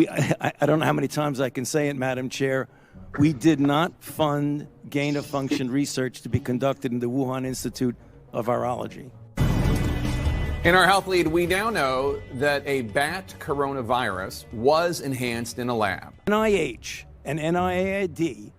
I don't know how many times I can say it, Madam Chair. We did not fund gain-of-function research to be conducted in the Wuhan Institute of Virology. In our health lead, we now know that a bat coronavirus was enhanced in a lab. NIH and NIAID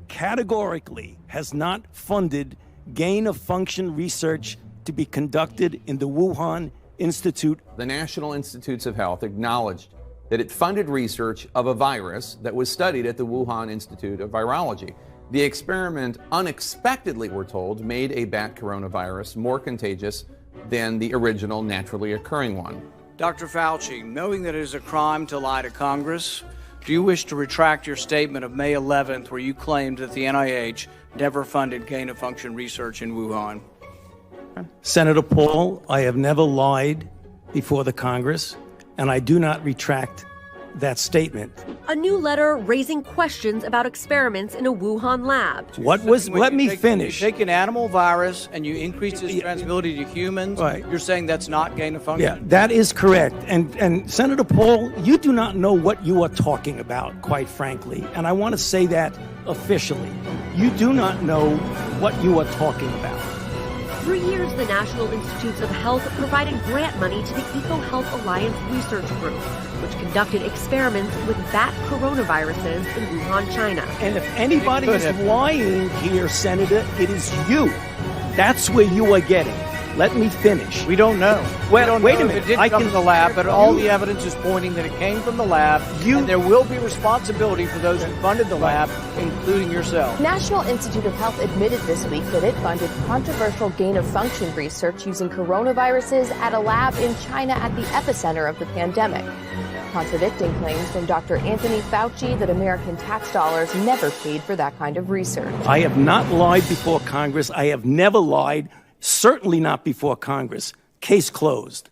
categorically has not funded gain-of-function research to be conducted in the Wuhan Institute. The National Institutes of Health acknowledged that it funded research of a virus that was studied at the Wuhan Institute of Virology. The experiment unexpectedly, we're told, made a bat coronavirus more contagious than the original naturally occurring one. Dr. Fauci, knowing that it is a crime to lie to Congress, do you wish to retract your statement of May 11th where you claimed that the NIH never funded gain-of-function research in Wuhan? Senator Paul, I have never lied before the Congress, and I do not retract that statement. A new letter raising questions about experiments in a Wuhan lab. Let me finish. You take an animal virus and you increase its transmissibility to humans, right. You're saying that's not gain of function? Yeah, that is correct. And Senator Paul, you do not know what you are talking about, quite frankly. And I want to say that officially. You do not know what you are talking about. For years, the National Institutes of Health provided grant money to the EcoHealth Alliance Research Group, which conducted experiments with bat coronaviruses in Wuhan, China. And if anybody is lying here, Senator, it is you. That's where you are getting. Let me finish. We don't know. Well, wait a minute. It did come from the lab, but all the evidence is pointing that it came from the lab, and there will be responsibility for those who funded the lab, including yourself. National Institute of Health admitted this week that it funded controversial gain-of-function research using coronaviruses at a lab in China at the epicenter of the pandemic, contradicting claims from Dr. Anthony Fauci that American tax dollars never paid for that kind of research. I have not lied before Congress. I have never lied. Certainly not before Congress. Case closed.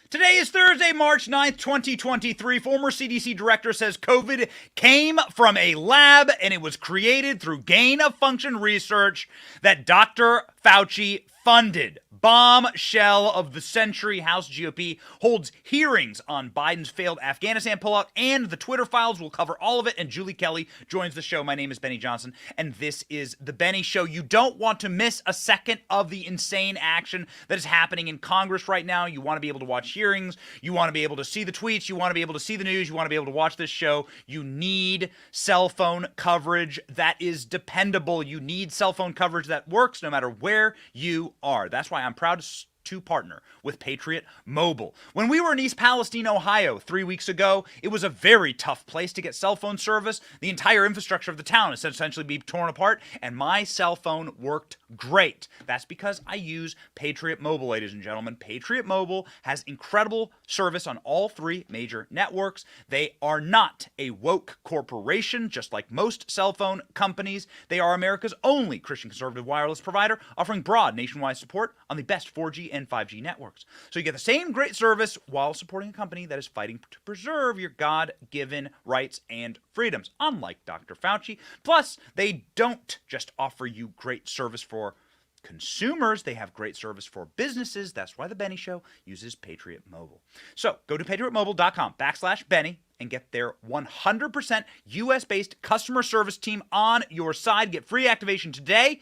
Today is Thursday, March 9th, 2023. Former CDC director says COVID came from a lab and it was created through gain-of-function research that Dr. Fauci funded. Bombshell of the century. House GOP holds hearings on Biden's failed Afghanistan pullout and the Twitter files. We'll cover all of it, and Julie Kelly joins the show. My name is Benny Johnson, and this is The Benny Show. You don't want to miss a second of the insane action that is happening in Congress right now. You want to be able to watch hearings. You want to be able to see the tweets. You want to be able to see the news. You want to be able to watch this show. You need cell phone coverage that is dependable. You need cell phone coverage that works no matter where you are. That's why I'm proud to partner with Patriot Mobile. When we were in East Palestine, Ohio 3 weeks ago, it was a very tough place to get cell phone service. The entire infrastructure of the town is essentially being torn apart, and my cell phone worked great. That's because I use Patriot Mobile, ladies and gentlemen. Patriot Mobile has incredible service on all three major networks. They are not a woke corporation, just like most cell phone companies. They are America's only Christian conservative wireless provider, offering broad nationwide support on the best 4G and 5G networks. So you get the same great service while supporting a company that is fighting to preserve your God-given rights and freedoms, unlike Dr. Fauci. Plus, they don't just offer you great service for consumers, they have great service for businesses. That's why the Benny Show uses Patriot Mobile. So go to patriotmobile.com/Benny and get their 100% US-based customer service team on your side. Get free activation today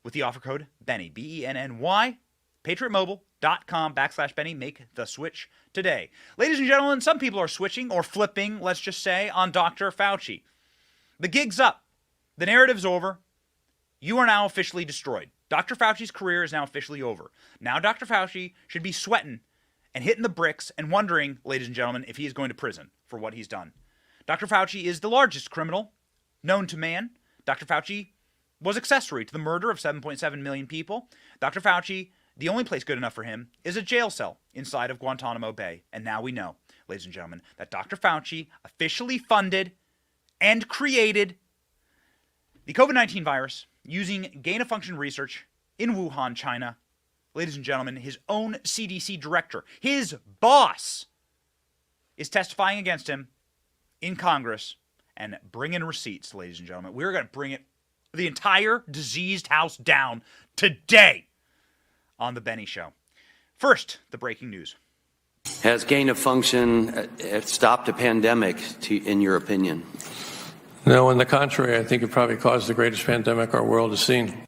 with the offer code Benny, BENNY. patriotmobile.com/Benny. Make the switch today. Ladies and gentlemen, some people are switching or flipping, let's just say, on Dr. Fauci. The gig's up. The narrative's over. You are now officially destroyed. Dr. Fauci's career is now officially over. Now Dr. Fauci should be sweating and hitting the bricks and wondering, ladies and gentlemen, if he is going to prison for what he's done. Dr. Fauci is the largest criminal known to man. Dr. Fauci was accessory to the murder of 7.7 million people. Dr. Fauci, the only place good enough for him is a jail cell inside of Guantanamo Bay. And now we know, ladies and gentlemen, that Dr. Fauci officially funded and created the COVID-19 virus using gain-of-function research in Wuhan, China. Ladies and gentlemen, his own CDC director, his boss, is testifying against him in Congress and bringing receipts, ladies and gentlemen. We're going to bring the entire diseased house down today on The Benny Show. First, the breaking news. Has gain of function stopped a pandemic, in your opinion? No, on the contrary, I think it probably caused the greatest pandemic our world has seen.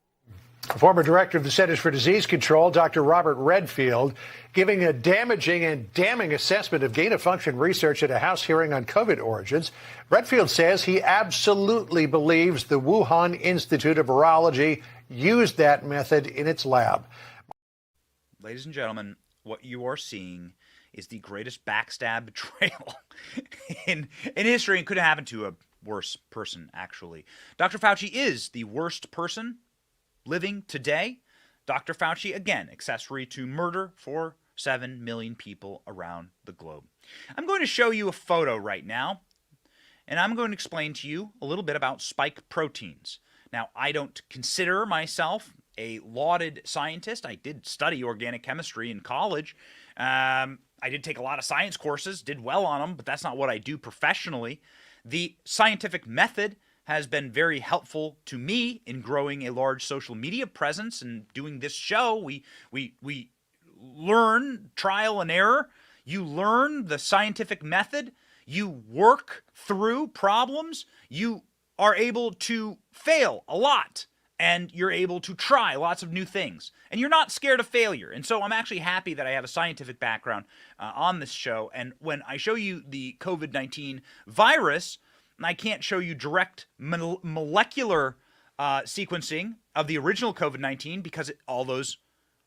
Former director of the Centers for Disease Control, Dr. Robert Redfield, giving a damaging and damning assessment of gain-of-function research at a House hearing on COVID origins. Redfield says he absolutely believes the Wuhan Institute of Virology used that method in its lab. Ladies and gentlemen, what you are seeing is the greatest backstab betrayal in history, and could have happened to a worse person, actually. Dr. Fauci is the worst person living today. Dr. Fauci, again, accessory to murder for 7 million people around the globe. I'm going to show you a photo right now, and I'm going to explain to you a little bit about spike proteins. Now, I don't consider myself a lauded scientist. I did study organic chemistry in college. I did take a lot of science courses, did well on them, but that's not what I do professionally. The scientific method has been very helpful to me in growing a large social media presence and doing this show. We learn trial and error. You learn the scientific method. You work through problems. You are able to fail a lot, and you're able to try lots of new things. And you're not scared of failure. And so I'm actually happy that I have a scientific background on this show. And when I show you the COVID-19 virus, I can't show you direct molecular sequencing of the original COVID-19 because all those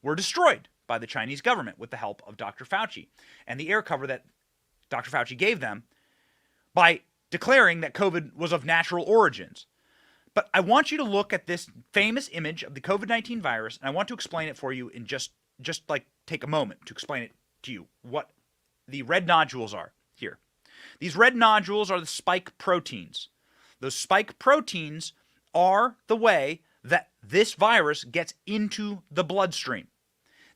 were destroyed by the Chinese government with the help of Dr. Fauci and the air cover that Dr. Fauci gave them by declaring that COVID was of natural origins. But I want you to look at this famous image of the COVID-19 virus, and I want to explain it for you in just like take a moment to explain it to you, what the red nodules are here. These red nodules are the spike proteins. Those spike proteins are the way that this virus gets into the bloodstream.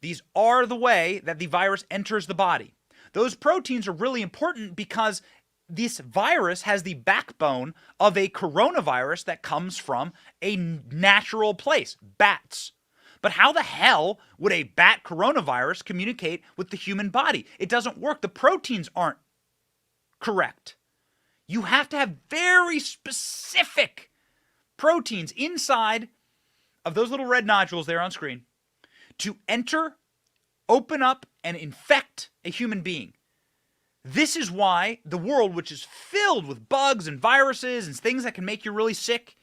These are the way that the virus enters the body. Those proteins are really important because this virus has the backbone of a coronavirus that comes from a natural place, bats. But how the hell would a bat coronavirus communicate with the human body? It doesn't work. The proteins aren't correct. You have to have very specific proteins inside of those little red nodules there on screen to enter, open up, and infect a human being. This is why the world, which is filled with bugs and viruses and things that can make you really sick,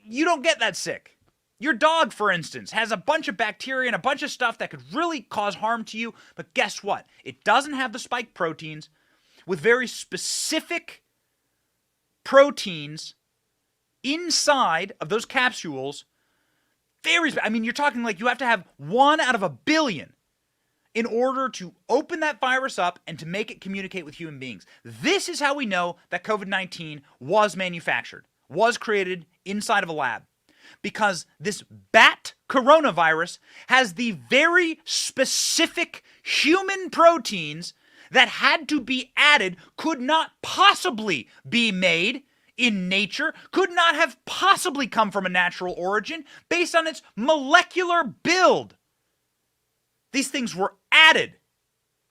you don't get that sick. Your dog, for instance, has a bunch of bacteria and a bunch of stuff that could really cause harm to you, but guess what? It doesn't have the spike proteins with very specific proteins inside of those capsules. You're talking like you have to have 1 out of a billion in order to open that virus up and to make it communicate with human beings. This is how we know that COVID-19 was manufactured, was created inside of a lab. Because this bat coronavirus has the very specific human proteins that had to be added, could not possibly be made in nature, could not have possibly come from a natural origin based on its molecular build. These things were added,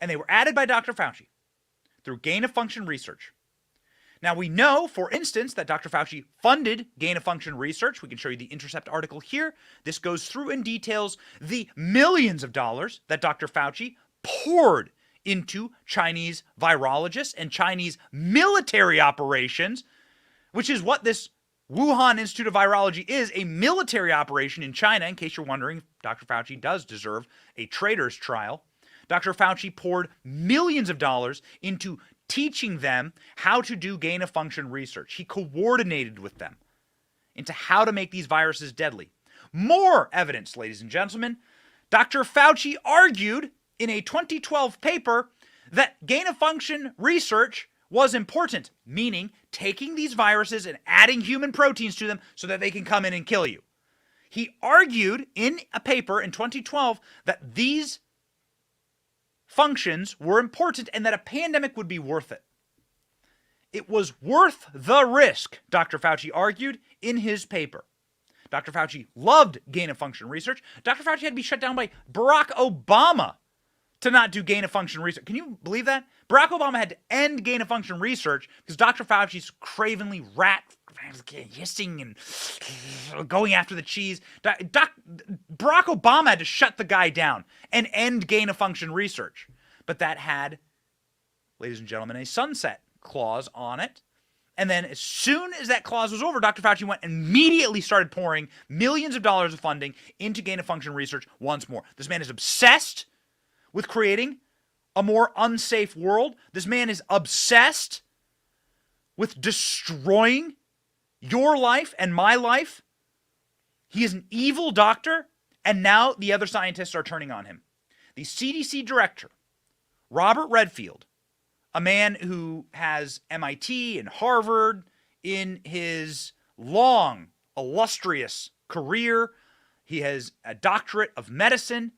and they were added by Dr. Fauci through gain-of-function research. Now, we know, for instance, that Dr. Fauci funded gain-of-function research. We can show you the Intercept article here. This goes through and details the millions of dollars that Dr. Fauci poured into Chinese virologists and Chinese military operations, which is what this Wuhan Institute of Virology is, a military operation in China, in case you're wondering if Dr. Fauci does deserve a traitor's trial. Dr. Fauci poured millions of dollars into teaching them how to do gain-of-function research. He coordinated with them into how to make these viruses deadly. More evidence, ladies and gentlemen. Dr. Fauci argued in a 2012 paper that gain-of-function research was important, meaning taking these viruses and adding human proteins to them so that they can come in and kill you. He argued in a paper in 2012 that these functions were important and that a pandemic would be worth it. It was worth the risk, Dr. Fauci argued in his paper. Dr. Fauci loved gain-of-function research. Dr. Fauci had to be shut down by Barack Obama to not do gain-of-function research. Can you believe that? Barack Obama had to end gain-of-function research because Dr. Fauci's cravenly hissing and going after the cheese. Barack Obama had to shut the guy down and end gain-of-function research. But that had, ladies and gentlemen, a sunset clause on it. And then as soon as that clause was over, Dr. Fauci went and immediately started pouring millions of dollars of funding into gain-of-function research once more. This man is obsessed with creating a more unsafe world. This man is obsessed with destroying your life and my life. He is an evil doctor, and now the other scientists are turning on him. The CDC director, Robert Redfield, a man who has MIT and Harvard in his long, illustrious career. He has a doctorate of medicine.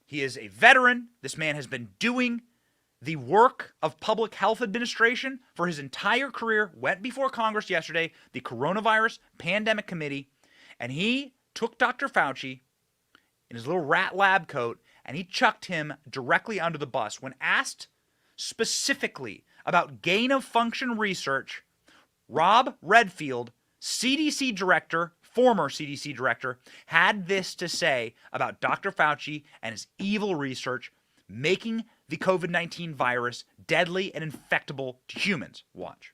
He is a veteran. This man has been doing the work of public health administration for his entire career, went before Congress yesterday, the Coronavirus Pandemic Committee, and he took Dr. Fauci in his little rat lab coat and he chucked him directly under the bus. When asked specifically about gain-of-function research, Rob Redfield, CDC director, former CDC director, had this to say about Dr. Fauci and his evil research making the COVID-19 virus deadly and infectable to humans. Watch.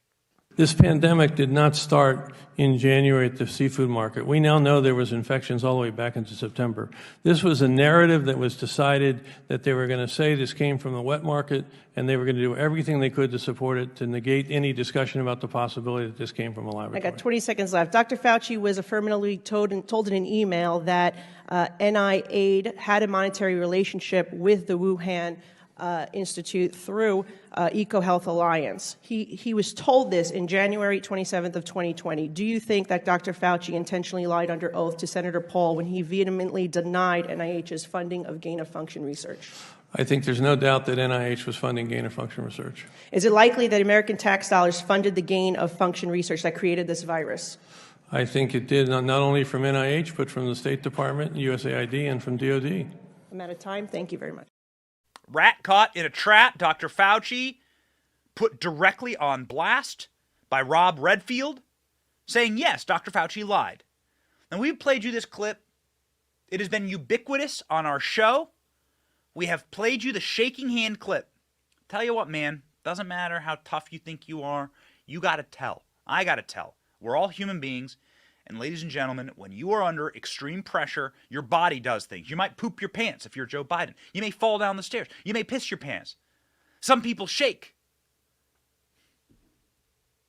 This pandemic did not start in January at the seafood market. We now know there was infections all the way back into September. This was a narrative that was decided that they were going to say this came from the wet market, and they were going to do everything they could to support it, to negate any discussion about the possibility that this came from a laboratory. I got 20 seconds left. Dr. Fauci was affirmatively told in an email that NIAID had a monetary relationship with the Wuhan Institute through EcoHealth Alliance. He was told this in January 27th of 2020. Do you think that Dr. Fauci intentionally lied under oath to Senator Paul when he vehemently denied NIH's funding of gain-of-function research? I think there's no doubt that NIH was funding gain-of-function research. Is it likely that American tax dollars funded the gain-of-function research that created this virus? I think it did, not only from NIH, but from the State Department, USAID, and from DOD. I'm out of time. Thank you very much. Rat caught in a trap. Dr. Fauci put directly on blast by Rob Redfield, saying, yes, Dr. Fauci lied. And we've played you this clip. It has been ubiquitous on our show. We have played you the shaking hand clip. Tell you what, man, doesn't matter how tough you think you are. You got to tell. I got to tell. We're all human beings. And ladies and gentlemen, when you are under extreme pressure, your body does things. You might poop your pants if you're Joe Biden. You may fall down the stairs. You may piss your pants. Some people shake.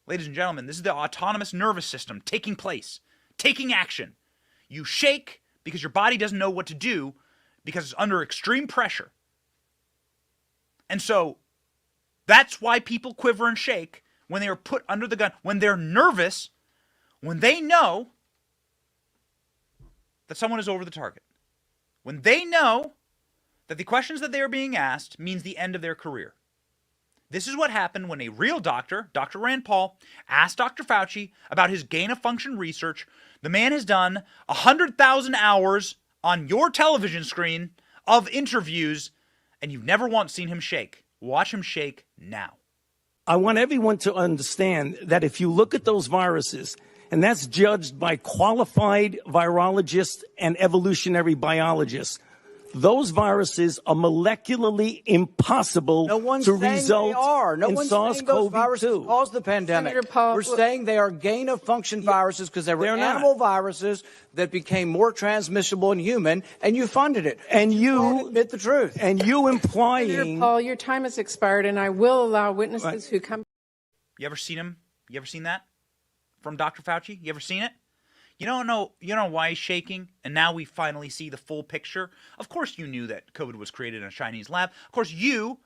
Ladies and gentlemen, this is the autonomous nervous system taking place, taking action. You shake because your body doesn't know what to do because it's under extreme pressure. And so that's why people quiver and shake when they are put under the gun, when they're nervous, when they know that someone is over the target, when they know that the questions that they are being asked means the end of their career. This is what happened when a real doctor, Dr. Rand Paul, asked Dr. Fauci about his gain-of-function research. The man has done 100,000 hours on your television screen of interviews, and you've never once seen him shake. Watch him shake now. I want everyone to understand that if you look at those viruses, and that's judged by qualified virologists and evolutionary biologists, those viruses are molecularly impossible to result in SARS-CoV-2. Cause the pandemic. We're saying they are gain-of-function viruses because they were animal viruses that became more transmissible in human, and you funded it. And you admit the truth. And you implying, Senator Paul, your time has expired, and I will allow witnesses who come. You ever seen him? You ever seen that from Dr. Fauci? You ever seen it? You don't know why he's shaking, and now we finally see the full picture. Of course you knew that COVID was created in a Chinese lab. Of course you,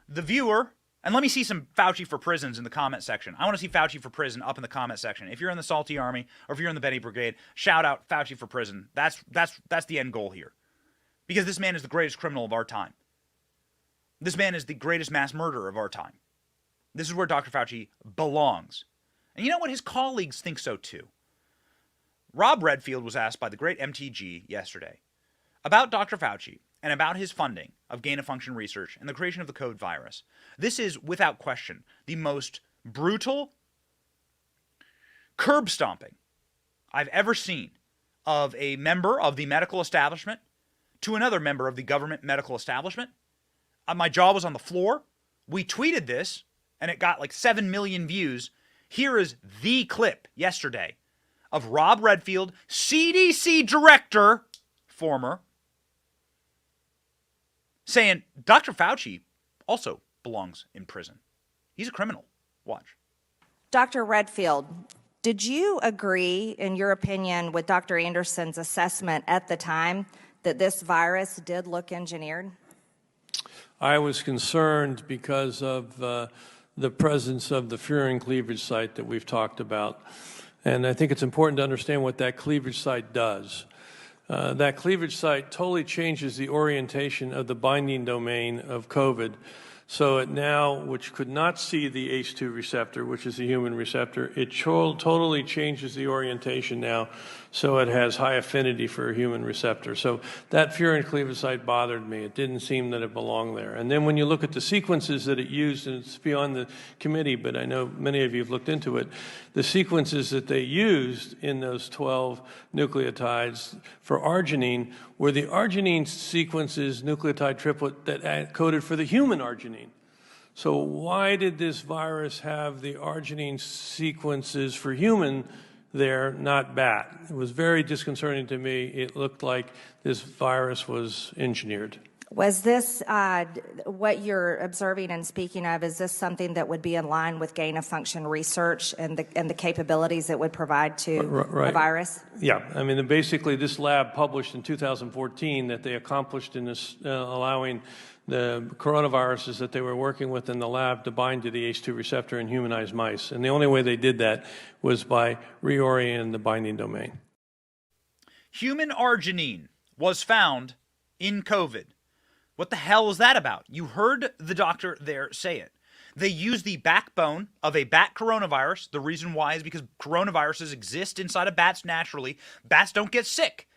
the viewer, and let me see some Fauci for prisons in the comment section. I want to see Fauci for prison up in the comment section. If you're in the Salty Army or if you're in the Betty Brigade, shout out Fauci for prison. That's the end goal here. Because this man is the greatest criminal of our time. This man is the greatest mass murderer of our time. This is where Dr. Fauci belongs. And you know what? His colleagues think so too. Rob Redfield was asked by the great MTG yesterday about Dr. Fauci and about his funding of gain-of-function research and the creation of the COVID virus. This is, without question, the most brutal curb stomping I've ever seen of a member of the medical establishment to another member of the government medical establishment. My jaw was on the floor. We tweeted this, and it got like 7 million views. Here is the clip yesterday of Rob Redfield, CDC director, former, saying Dr. Fauci also belongs in prison. He's a criminal. Watch. Dr. Redfield, did you agree, in your opinion, with Dr. Anderson's assessment at the time that this virus did look engineered? I was concerned because of the presence of the furin cleavage site that we've talked about. And I think it's important to understand what that cleavage site does. That cleavage site totally changes the orientation of the binding domain of COVID. So it now, which could not see the ACE2 receptor, which is the human receptor, it totally changes the orientation now so it has high affinity for a human receptor. So that furin cleavage site bothered me. It didn't seem that it belonged there. And then when you look at the sequences that it used, and it's beyond the committee, but I know many of you have looked into it, the sequences that they used in those 12 nucleotides for arginine were the arginine sequences, nucleotide triplet, that coded for the human arginine. So why did this virus have the arginine sequences for human there, not bat? It was very disconcerting to me. It looked like this virus was engineered. Was this, what you're observing and speaking of, is this something that would be in line with gain-of-function research and the capabilities it would provide to the virus? Yeah. I mean, basically, this lab published in 2014 that they accomplished in this, allowing the coronaviruses that they were working with in the lab to bind to the ACE2 receptor in humanized mice. And the only way they did that was by reorienting the binding domain. Human arginine was found in COVID. What the hell is that about? You heard the doctor there say it. They use the backbone of a bat coronavirus. The reason why is because coronaviruses exist inside of bats naturally. Bats don't get sick.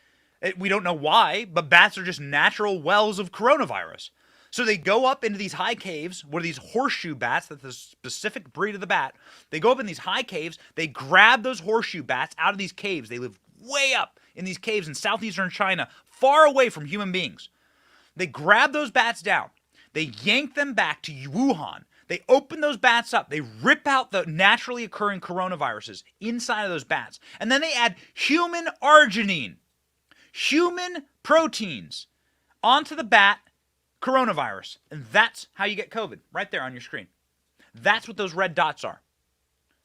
We don't know why, but bats are just natural wells of coronavirus. So they go up into these high caves where these horseshoe bats, that's the specific breed of the bat, they go up in these high caves, they grab those horseshoe bats out of these caves. They live way up in these caves in southeastern China, far away from human beings. They grab those bats down. They yank them back to Wuhan. They open those bats up. They rip out the naturally occurring coronaviruses inside of those bats. And then they add human arginine, human proteins, onto the bat coronavirus. And that's how you get COVID, right there on your screen. That's what those red dots are.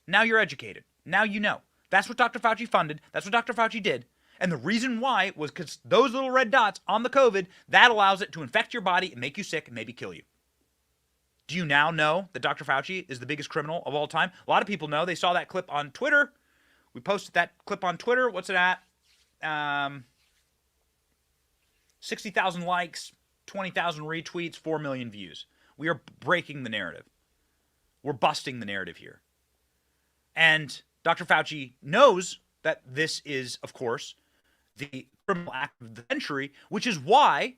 Now you're educated. Now you know. That's what Dr. Fauci funded. That's what Dr. Fauci did. And the reason why was because those little red dots on the COVID, that allows it to infect your body and make you sick and maybe kill you. Do you now know that Dr. Fauci is the biggest criminal of all time? A lot of people know. They saw that clip on Twitter. We posted that clip on Twitter. What's it at? 60,000 likes, 20,000 retweets, 4 million views. We are breaking the narrative. We're busting the narrative here. And Dr. Fauci knows that this is, of course, the criminal act of the century, which is why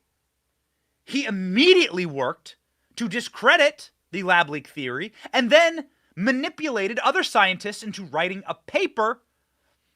he immediately worked to discredit the lab leak theory and then manipulated other scientists into writing a paper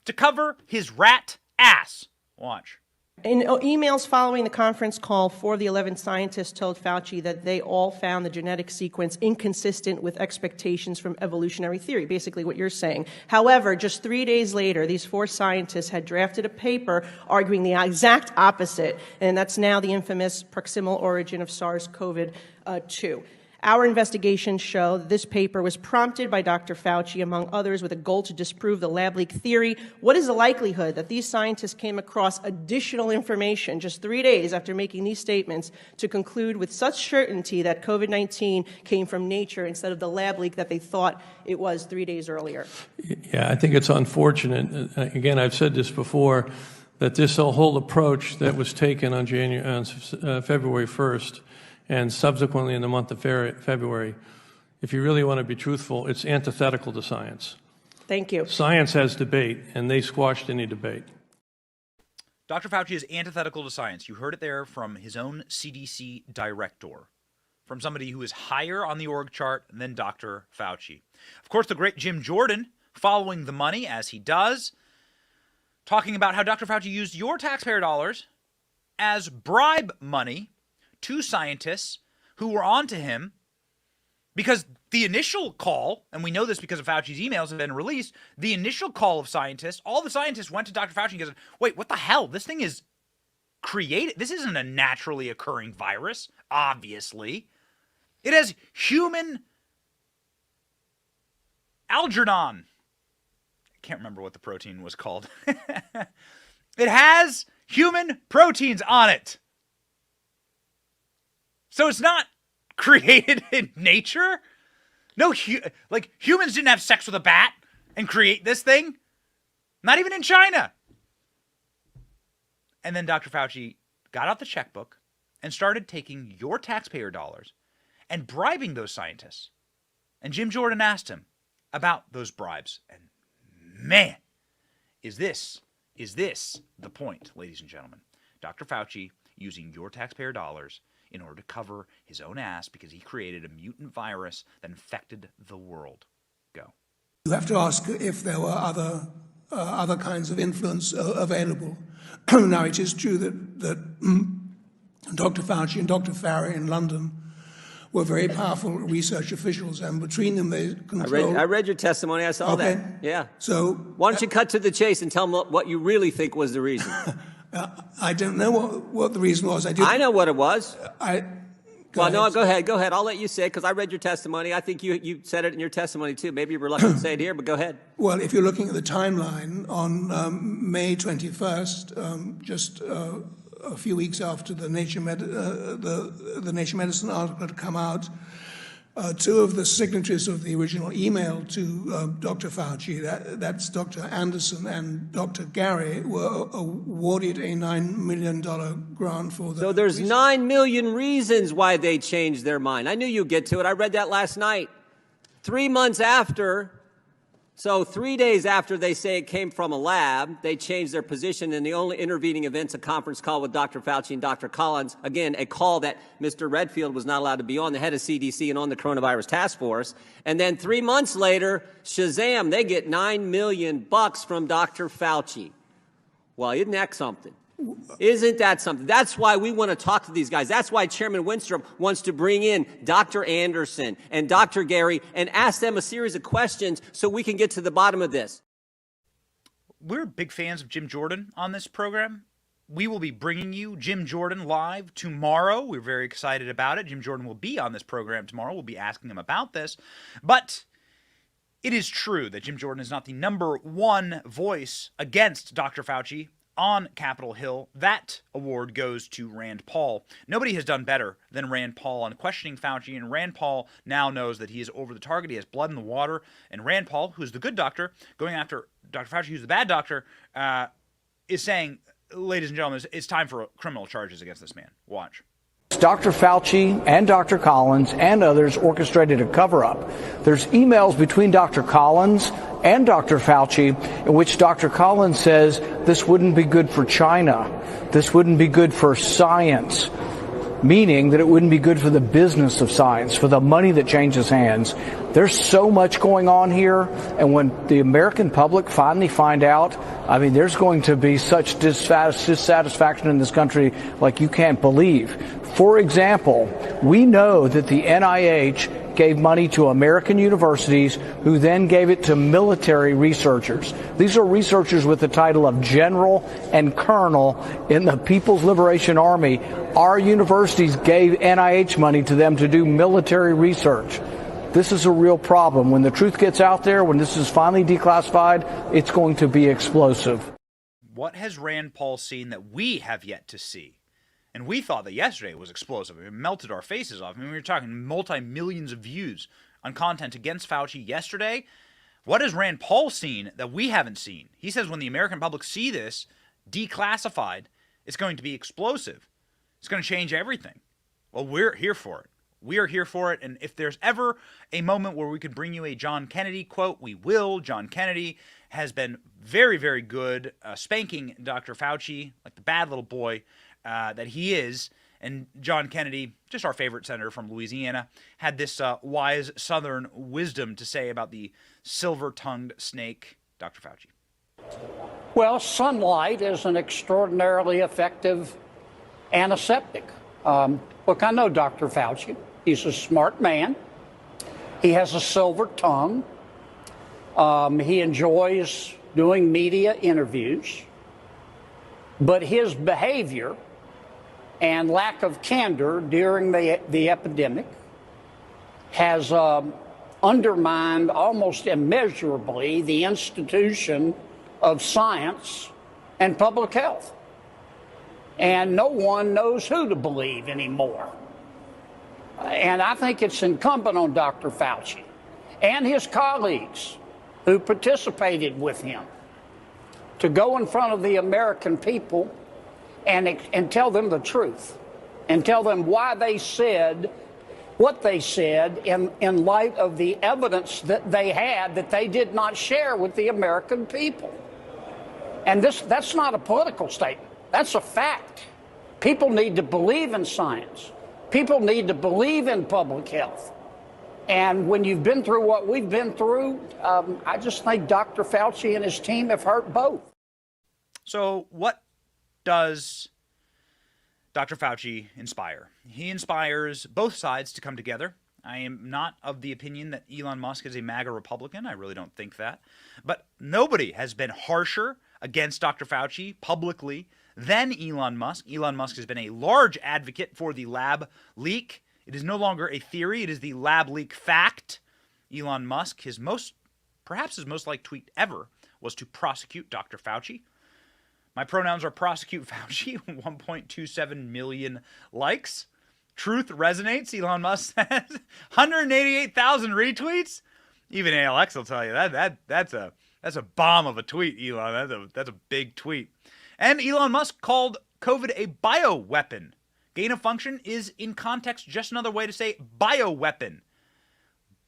to cover his rat ass. Watch. In emails following the conference call, 4 of the 11 scientists told Fauci that they all found the genetic sequence inconsistent with expectations from evolutionary theory, basically what you're saying. However, just 3 days later, these 4 scientists had drafted a paper arguing the exact opposite, and that's now the infamous proximal origin of SARS-CoV-2. Our investigations show that this paper was prompted by Dr. Fauci, among others, with a goal to disprove the lab leak theory. What is the likelihood that these scientists came across additional information just 3 days after making these statements to conclude with such certainty that COVID-19 came from nature instead of the lab leak that they thought it was 3 days earlier? Yeah, I think it's unfortunate. Again, I've said this before, that this whole approach that was taken on February 1st, and subsequently in the month of February, if you really want to be truthful, it's antithetical to science. Thank you. Science has debate, and they squashed any debate. Dr. Fauci is antithetical to science. You heard it there from his own CDC director, from somebody who is higher on the org chart than Dr. Fauci. Of course, the great Jim Jordan, following the money as he does, talking about how Dr. Fauci used your taxpayer dollars as bribe money to scientists who were onto him, because the initial call, and we know this because of Fauci's emails have been released, the initial call of scientists, all the scientists went to Dr. Fauci and goes, wait, what the hell? This thing is created. This isn't a naturally occurring virus, obviously. It has human Algernon. I can't remember what the protein was called. It has human proteins on it. So it's not created in nature. No, humans didn't have sex with a bat and create this thing. Not even in China. And then Dr. Fauci got out the checkbook and started taking your taxpayer dollars and bribing those scientists. And Jim Jordan asked him about those bribes. And man, is this the point, ladies and gentlemen? Dr. Fauci using your taxpayer dollars in order to cover his own ass because he created a mutant virus that infected the world. Go. You have to ask if there were other kinds of influence available. Now, it is true that Dr. Fauci and Dr. Farry in London were very powerful research officials, and between them they controlled... I read your testimony. I saw that. Yeah. So why don't you cut to the chase and tell them what you really think was the reason? I don't know what the reason was. I know what it was. Go ahead. Go ahead. I'll let you say it because I read your testimony. I think you said it in your testimony too. Maybe you're reluctant to say it here, but go ahead. Well, if you're looking at the timeline, on May 21st, just a few weeks after the Nature Medicine article had come out, two of the signatories of the original email to Dr. Fauci, that's Dr. Anderson and Dr. Gary, were awarded a $9 million grant for the... So there's 9 million reasons why they changed their mind. I knew you'd get to it. I read that last night. 3 months after... So 3 days after they say it came from a lab, they changed their position, and the only intervening event's a conference call with Dr. Fauci and Dr. Collins. Again, a call that Mr. Redfield was not allowed to be on, the head of CDC and on the coronavirus task force. And then 3 months later, shazam, they get $9 million from Dr. Fauci. Well, isn't that something? Isn't that something? That's why we want to talk to these guys. That's why Chairman Winstrup wants to bring in Dr. Anderson and Dr. Gary and ask them a series of questions so we can get to the bottom of this. We're big fans of Jim Jordan on this program. We will be bringing you Jim Jordan live tomorrow. We're very excited about it. Jim Jordan will be on this program tomorrow. We'll be asking him about this. But it is true that Jim Jordan is not the number one voice against Dr. Fauci on Capitol Hill. That award goes to Rand Paul. Nobody has done better than Rand Paul on questioning Fauci, and Rand Paul now knows that he is over the target. He has blood in the water, and Rand Paul, who's the good doctor, going after Dr. Fauci, who's the bad doctor, is saying, ladies and gentlemen, it's time for criminal charges against this man. Watch. Dr. Fauci and Dr. Collins and others orchestrated a cover-up. There's emails between Dr. Collins and Dr. Fauci in which Dr. Collins says this wouldn't be good for China. This wouldn't be good for science, meaning that it wouldn't be good for the business of science, for the money that changes hands. There's so much going on here, and when the American public finally find out, I mean, there's going to be such dissatisfaction in this country like you can't believe. For example, we know that the NIH gave money to American universities who then gave it to military researchers. These are researchers with the title of general and colonel in the People's Liberation Army. Our universities gave NIH money to them to do military research. This is a real problem. When the truth gets out there, when this is finally declassified, it's going to be explosive. What has Rand Paul seen that we have yet to see? And we thought that yesterday was explosive. It melted our faces off. I mean, we were talking multi-millions of views on content against Fauci yesterday. What has Rand Paul seen that we haven't seen? He says when the American public see this declassified, it's going to be explosive. It's going to change everything. Well, we're here for it. we are here for it. And if there's ever a moment where we could bring you a John Kennedy quote, we will. John Kennedy has been very, very good spanking Dr. Fauci like the bad little boy that he is. And John Kennedy, just our favorite senator from Louisiana, had this wise Southern wisdom to say about the silver-tongued snake, Dr. Fauci. Well, sunlight is an extraordinarily effective antiseptic. Look, I know Dr. Fauci. He's a smart man. He has a silver tongue. He enjoys doing media interviews. But his behavior and lack of candor during the epidemic has undermined almost immeasurably the institution of science and public health. And no one knows who to believe anymore. And I think it's incumbent on Dr. Fauci and his colleagues who participated with him to go in front of the American people and tell them the truth and tell them why they said what they said in light of the evidence that they had that they did not share with the American people. And that's not a political statement. That's a fact. People need to believe in science. People need to believe in public health. And when you've been through what we've been through, I just think Dr. Fauci and his team have hurt both. So what does Dr. Fauci inspire? He inspires both sides to come together. I am not of the opinion that Elon Musk is a MAGA Republican. I really don't think that. But nobody has been harsher against Dr. Fauci publicly than Elon Musk. Elon Musk has been a large advocate for the lab leak. It is no longer a theory. It is the lab leak fact. Elon Musk, perhaps his most liked tweet ever was to prosecute Dr. Fauci. My pronouns are prosecute Fauci, 1.27 million likes. Truth resonates, Elon Musk says. 188,000 retweets. Even ALX will tell you that's a bomb of a tweet, Elon. That's a big tweet. And Elon Musk called COVID a bioweapon. Gain of function is, in context, just another way to say bioweapon.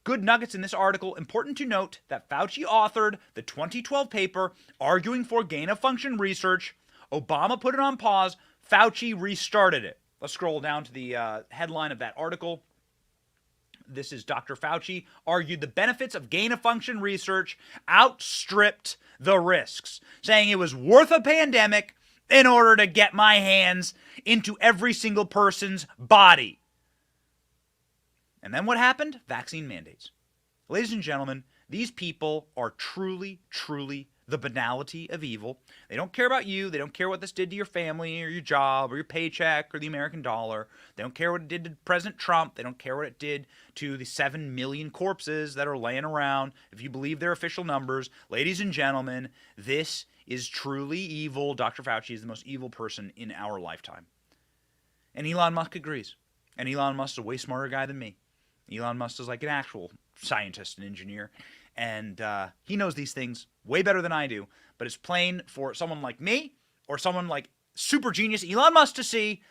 Good nuggets in this article. Important to note that Fauci authored the 2012 paper arguing for gain-of-function research. Obama put it on pause. Fauci restarted it. Let's scroll down to the headline of that article. This is Dr. Fauci argued the benefits of gain-of-function research outstripped the risks, saying it was worth a pandemic in order to get my hands into every single person's body. And then what happened? Vaccine mandates. Ladies and gentlemen, these people are truly, truly the banality of evil. They don't care about you. They don't care what this did to your family or your job or your paycheck or the American dollar. They don't care what it did to President Trump. They don't care what it did to the 7 million corpses that are laying around, if you believe their official numbers. Ladies and gentlemen, this is truly evil. Dr. Fauci is the most evil person in our lifetime. And Elon Musk agrees. And Elon Musk is a way smarter guy than me. Elon Musk is like an actual scientist and engineer, and he knows these things way better than I do, but it's plain for someone like me or someone like super genius Elon Musk to see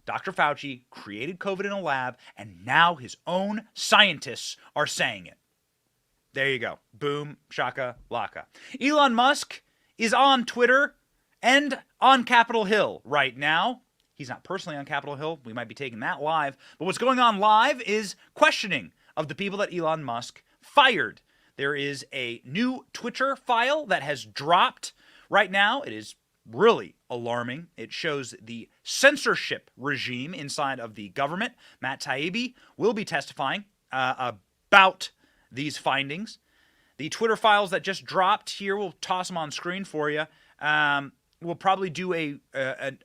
Dr. Fauci created COVID in a lab, and now his own scientists are saying it. There you go. Boom, shaka, laka. Elon Musk is on Twitter and on Capitol Hill right now. He's not personally on Capitol Hill. We might be taking that live. But what's going on live is questioning of the people that Elon Musk fired. There is a new Twitter file that has dropped right now. It is really alarming. It shows the censorship regime inside of the government. Matt Taibbi will be testifying about these findings. The Twitter files that just dropped here, we'll toss them on screen for you. We'll probably do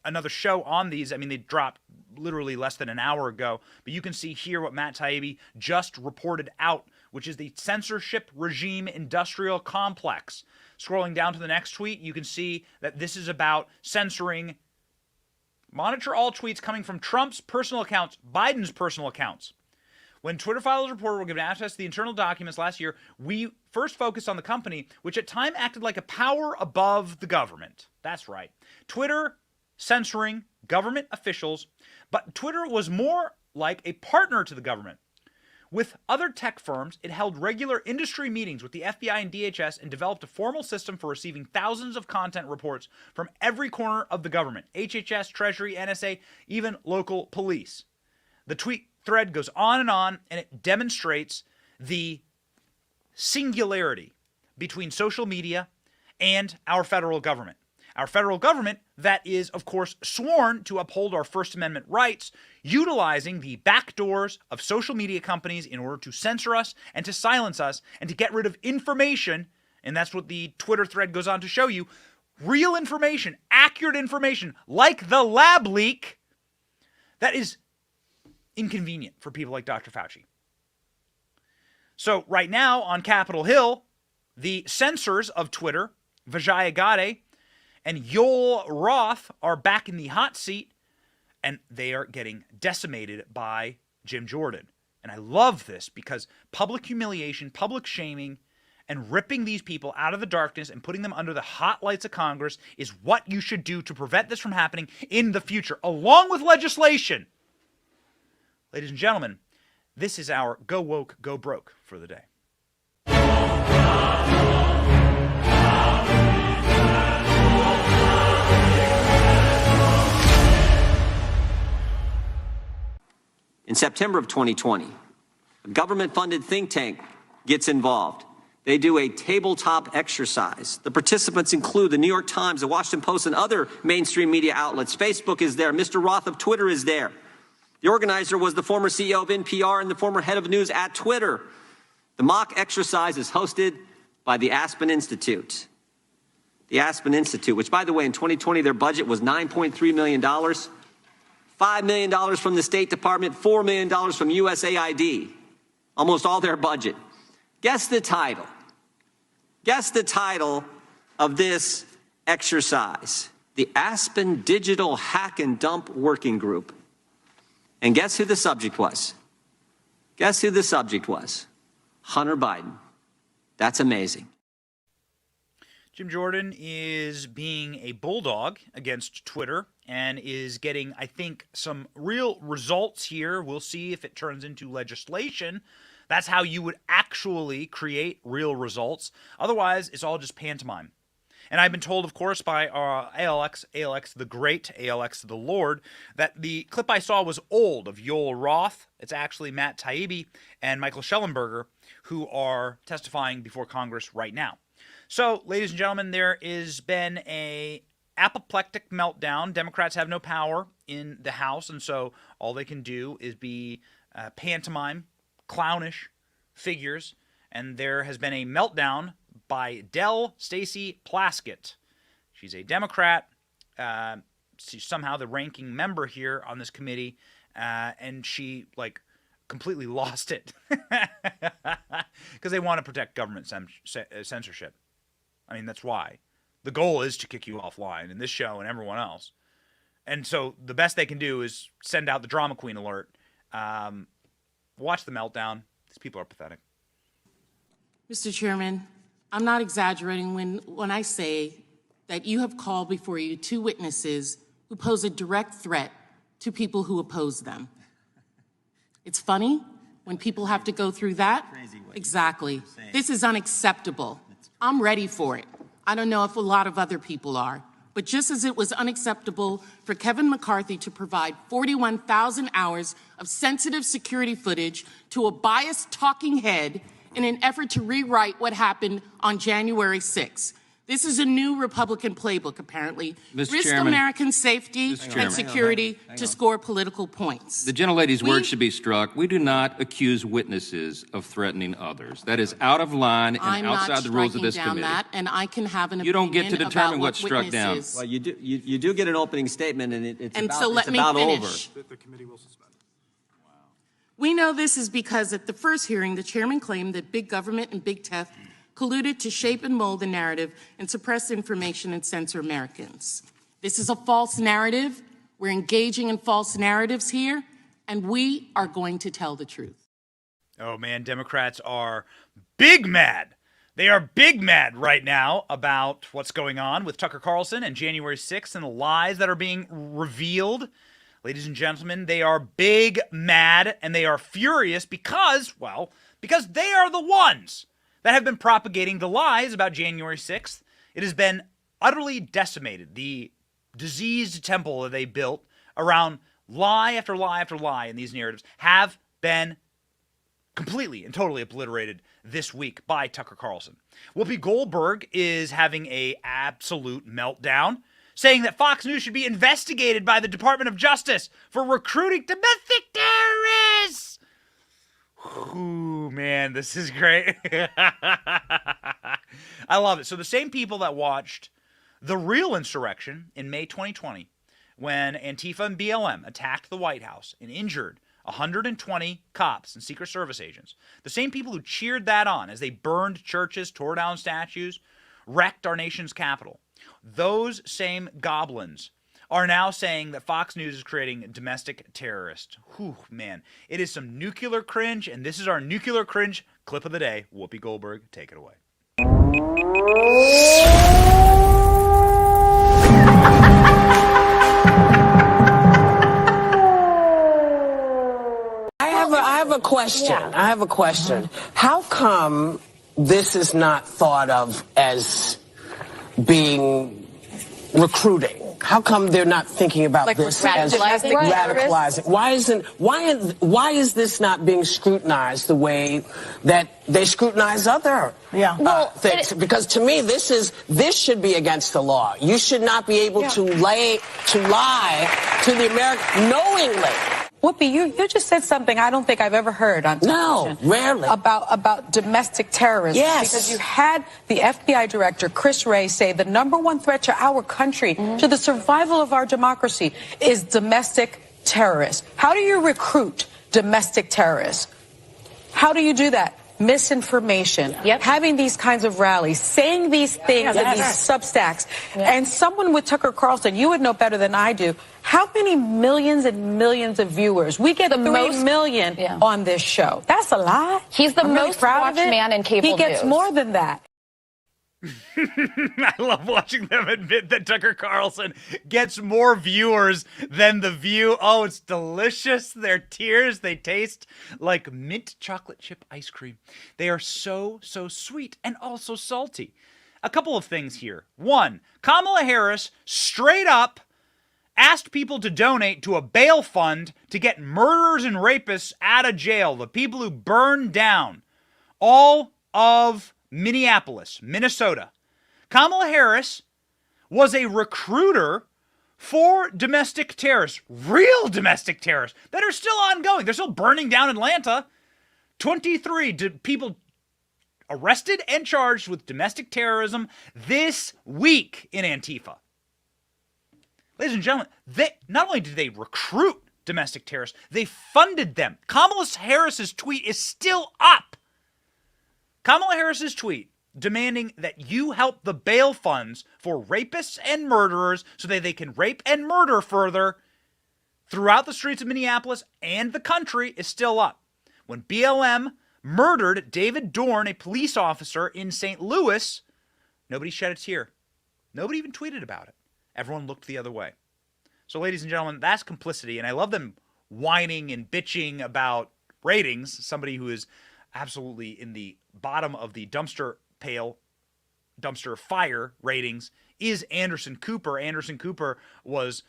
another show on these. I mean, they dropped literally less than an hour ago. But you can see here what Matt Taibbi just reported out, which is the censorship regime industrial complex. Scrolling down to the next tweet, you can see that this is about censoring. Monitor all tweets coming from Trump's personal accounts, Biden's personal accounts. When Twitter files reporter were given access to the internal documents last year, we first focused on the company, which at time acted like a power above the government. That's right. Twitter censoring government officials, but Twitter was more like a partner to the government. With other tech firms, it held regular industry meetings with the FBI and DHS and developed a formal system for receiving thousands of content reports from every corner of the government, HHS, Treasury, NSA, even local police. The tweet thread goes on, and it demonstrates the singularity between social media and our federal government. Our federal government that is, of course, sworn to uphold our First Amendment rights, utilizing the back doors of social media companies in order to censor us and to silence us and to get rid of information, and that's what the Twitter thread goes on to show you, real information, accurate information, like the lab leak, that is inconvenient for people like Dr. Fauci. So right now on Capitol Hill, the censors of Twitter, Vijaya Gadde and Yoel Roth, are back in the hot seat, and they are getting decimated by Jim Jordan. And I love this because public humiliation, public shaming, and ripping these people out of the darkness and putting them under the hot lights of Congress is what you should do to prevent this from happening in the future, along with legislation. Ladies and gentlemen, this is our Go Woke, Go Broke for the day. In September of 2020, a government-funded think tank gets involved. They do a tabletop exercise. The participants include the New York Times, the Washington Post, and other mainstream media outlets. Facebook is there. Mr. Roth of Twitter is there. The organizer was the former CEO of NPR and the former head of news at Twitter. The mock exercise is hosted by the Aspen Institute. The Aspen Institute, which, by the way, in 2020, their budget was $9.3 million. $5 million from the State Department, $4 million from USAID, almost all their budget. Guess the title. Guess the title of this exercise. The Aspen Digital Hack and Dump Working Group. And guess who the subject was? Guess who the subject was? Hunter Biden. That's amazing. Jim Jordan is being a bulldog against Twitter and is getting, I think, some real results here. We'll see if it turns into legislation. That's how you would actually create real results. Otherwise, it's all just pantomime. And I've been told, of course, by ALX the Great, ALX the Lord, that the clip I saw was old of Yoel Roth. It's actually Matt Taibbi and Michael Schellenberger who are testifying before Congress right now. So, ladies and gentlemen, there has been a apoplectic meltdown. Democrats have no power in the House, and so all they can do is be pantomime, clownish figures. And there has been a meltdown by Del Stacey Plaskett. She's a Democrat. She's somehow the ranking member here on this committee, and she, completely lost it because they want to protect government censorship. I mean, that's why. The goal is to kick you offline in this show and everyone else. And so the best they can do is send out the drama queen alert. Watch the meltdown. These people are pathetic. Mr. Chairman, I'm not exaggerating when I say that you have called before you two witnesses who pose a direct threat to people who oppose them. It's funny when people have to go through that. Exactly. This is unacceptable. I'm ready for it. I don't know if a lot of other people are. But just as it was unacceptable for Kevin McCarthy to provide 41,000 hours of sensitive security footage to a biased talking head in an effort to rewrite what happened on January 6th. This is a new Republican playbook, apparently. Risk American safety and security to score political points. The gentlelady's words should be struck. We do not accuse witnesses of threatening others. That is out of line and outside the rules of this committee. That, and I can have an opinion. You don't get to determine what's struck down. Well, you do get an opening statement, and it's and about, so let it's me about finish. over. The committee will suspend. We know this is because at the first hearing, the chairman claimed that big government and big tech colluded to shape and mold the narrative and suppress information and censor Americans. This is a false narrative. We're engaging in false narratives here, and we are going to tell the truth. Oh, man, Democrats are big mad. They are big mad right now about what's going on with Tucker Carlson and January 6th and the lies that are being revealed. Ladies and gentlemen, they are big mad and they are furious because they are the ones that have been propagating the lies about January 6th. It has been utterly decimated. The diseased temple that they built around lie after lie after lie in these narratives have been completely and totally obliterated this week by Tucker Carlson. Whoopi Goldberg is having an absolute meltdown, saying that Fox News should be investigated by the Department of Justice for recruiting domestic terrorists. Ooh, man, this is great. I love it. So the same people that watched the real insurrection in May 2020, when Antifa and BLM attacked the White House and injured 120 cops and Secret Service agents, the same people who cheered that on as they burned churches, tore down statues, wrecked our nation's capital, those same goblins are now saying that Fox News is creating domestic terrorists. Whew, man. It is some nuclear cringe, and this is our nuclear cringe clip of the day. Whoopi Goldberg, take it away. I have a question. Yeah. I have a question. How come this is not thought of as being recruiting? How come they're not thinking about this as radicalizing? Why is this not being scrutinized the way that they scrutinize other things? Because to me, this should be against the law. You should not be able to lie to the American knowingly. Whoopi, you just said something I don't think I've ever heard on television. No, rarely. About domestic terrorism. Yes. Because you had the FBI director, Chris Wray, say the number one threat to our country, to the survival of our democracy, is domestic terrorists. How do you recruit domestic terrorists? How do you do that? Misinformation, having these kinds of rallies, saying these things in these substacks. And someone with Tucker Carlson, you would know better than I do, how many millions and millions of viewers? We get 3 million on this show. That's a lot. He's the most watched man in cable news. He gets more than that. I love watching them admit that Tucker Carlson gets more viewers than The View. Oh, it's delicious. Their tears, they taste like mint chocolate chip ice cream. They are so sweet and also salty. A couple of things here. One, Kamala Harris straight up asked people to donate to a bail fund to get murderers and rapists out of jail. The people who burned down all of Minneapolis, Minnesota. Kamala Harris was a recruiter for domestic terrorists, real domestic terrorists that are still ongoing. They're still burning down Atlanta. 23 people arrested and charged with domestic terrorism this week in Antifa. Ladies and gentlemen, not only did they recruit domestic terrorists, they funded them. Kamala Harris's tweet is still up. Kamala Harris's tweet demanding that you help the bail funds for rapists and murderers so that they can rape and murder further throughout the streets of Minneapolis and the country is still up. When BLM murdered David Dorn, a police officer in St. Louis, nobody shed a tear. Nobody even tweeted about it. Everyone looked the other way. So, ladies and gentlemen, that's complicity, and I love them whining and bitching about ratings. Somebody who is absolutely in the bottom of the dumpster fire ratings is Anderson Cooper. Anderson Cooper was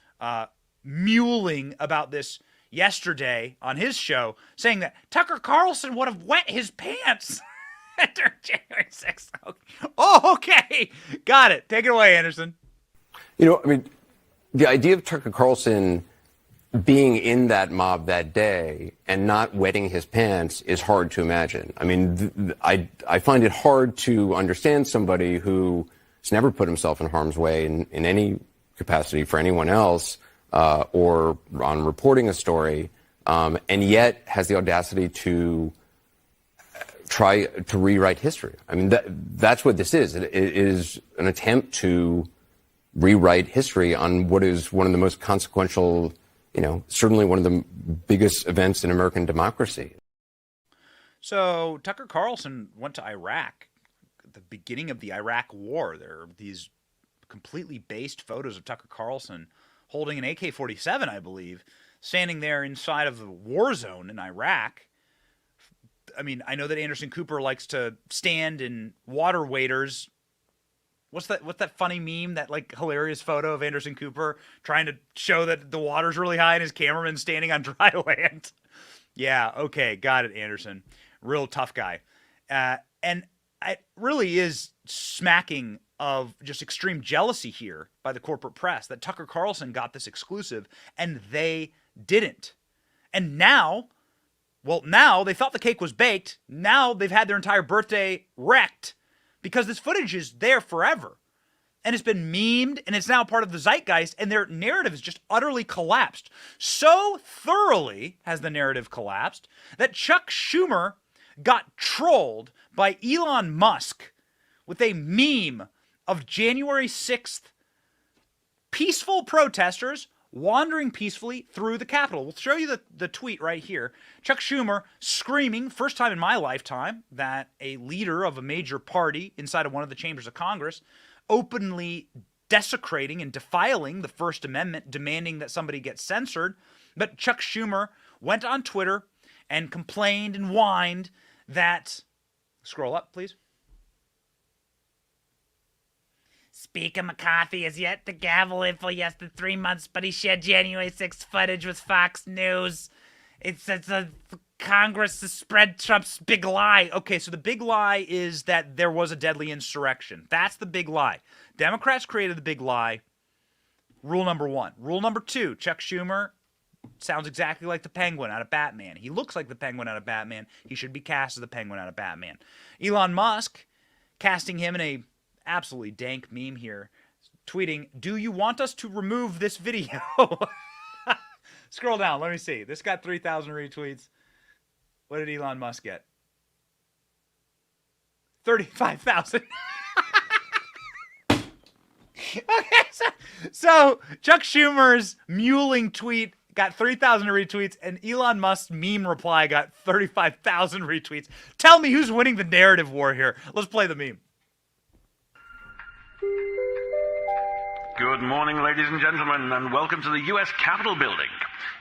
mewling about this yesterday on his show, saying that Tucker Carlson would have wet his pants during January 6th. Oh, okay. Got it. Take it away, Anderson. You know, I mean, the idea of Tucker Carlson being in that mob that day and not wetting his pants is hard to imagine. I mean, I find it hard to understand somebody who has never put himself in harm's way in any capacity for anyone else or on reporting a story, and yet has the audacity to try to rewrite history. I mean, that's what this is. It is an attempt to rewrite history on what is one of the most consequential, certainly one of the biggest events in American democracy. So Tucker Carlson went to Iraq at the beginning of the Iraq War. There are these completely based photos of Tucker Carlson holding an AK-47, I believe, standing there inside of the war zone in Iraq. I mean, I know that Anderson Cooper likes to stand in water waders. What's that funny meme, that like hilarious photo of Anderson Cooper trying to show that the water's really high and his cameraman standing on dry land? Yeah, okay, got it, Anderson. Real tough guy. And it really is smacking of just extreme jealousy here by the corporate press that Tucker Carlson got this exclusive and they didn't. And now they thought the cake was baked. Now they've had their entire birthday wrecked because this footage is there forever. And it's been memed, and it's now part of the zeitgeist, and their narrative has just utterly collapsed. So thoroughly has the narrative collapsed that Chuck Schumer got trolled by Elon Musk with a meme of January 6th peaceful protesters wandering peacefully through the Capitol. We'll show you the tweet right here. Chuck Schumer screaming, first time in my lifetime, that a leader of a major party inside of one of the chambers of Congress openly desecrating and defiling the First Amendment, demanding that somebody get censored. But Chuck Schumer went on Twitter and complained and whined that, scroll up, please. Speaker McCarthy has yet to gavel in for less than 3 months, but he shared January 6th footage with Fox News. It's a Congress to spread Trump's big lie. Okay, so the big lie is that there was a deadly insurrection. That's the big lie. Democrats created the big lie. Rule number one. Rule number two, Chuck Schumer sounds exactly like the Penguin out of Batman. He looks like the Penguin out of Batman. He should be cast as the Penguin out of Batman. Elon Musk, casting him in a absolutely dank meme here, tweeting, "Do you want us to remove this video?" Scroll down, let me see. This got 3,000 retweets. What did Elon Musk get? 35,000. Okay, so Chuck Schumer's muling tweet got 3,000 retweets, and Elon Musk's meme reply got 35,000 retweets. Tell me who's winning the narrative war here. Let's play the meme. Good morning, ladies and gentlemen, and welcome to the U.S. Capitol building.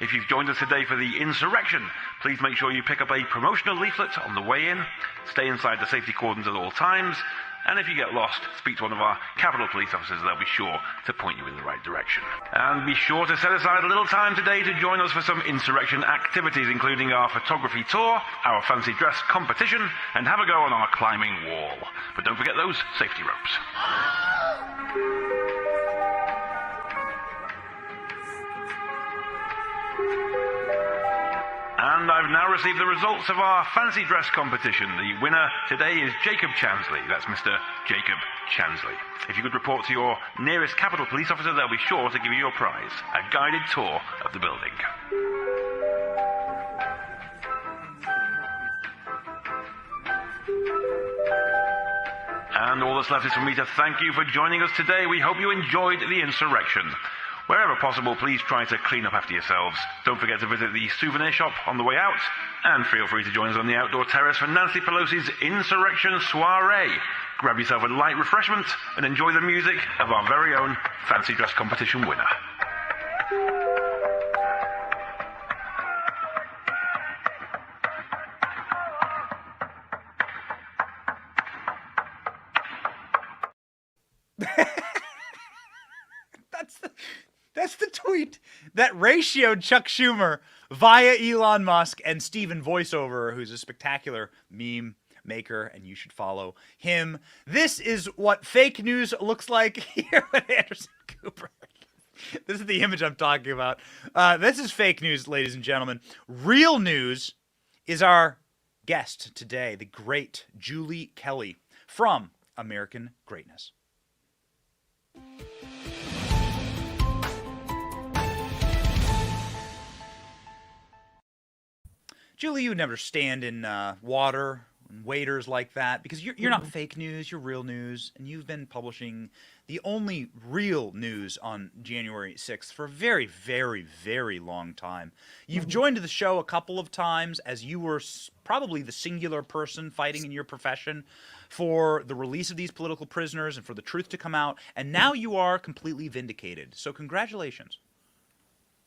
If you've joined us today for the insurrection, please make sure you pick up a promotional leaflet on the way in, stay inside the safety cordons at all times, and if you get lost, speak to one of our Capitol police officers. They'll be sure to point you in the right direction. And be sure to set aside a little time today to join us for some insurrection activities, including our photography tour, our fancy dress competition, and have a go on our climbing wall. But don't forget those safety ropes. And I've now received the results of our fancy dress competition. The winner today is Jacob Chansley. That's Mr. Jacob Chansley. If you could report to your nearest Capitol police officer, they'll be sure to give you your prize, a guided tour of the building. And all that's left is for me to thank you for joining us today. We hope you enjoyed the insurrection. Wherever possible, please try to clean up after yourselves. Don't forget to visit the souvenir shop on the way out. And feel free to join us on the outdoor terrace for Nancy Pelosi's Insurrection Soiree. Grab yourself a light refreshment and enjoy the music of our very own fancy dress competition winner. That's the tweet that ratioed Chuck Schumer via Elon Musk and Steven Voiceover, who's a spectacular meme maker, and you should follow him. This is what fake news looks like here with Anderson Cooper. This is the image I'm talking about. This is fake news, ladies and gentlemen. Real news is our guest today, the great Julie Kelly from American Greatness. Julie, you would never stand in water and waders like that because you're not fake news, you're real news, and you've been publishing the only real news on January 6th for a very, very, very long time. You've joined the show a couple of times as you were probably the singular person fighting in your profession for the release of these political prisoners and for the truth to come out, and now you are completely vindicated. So congratulations.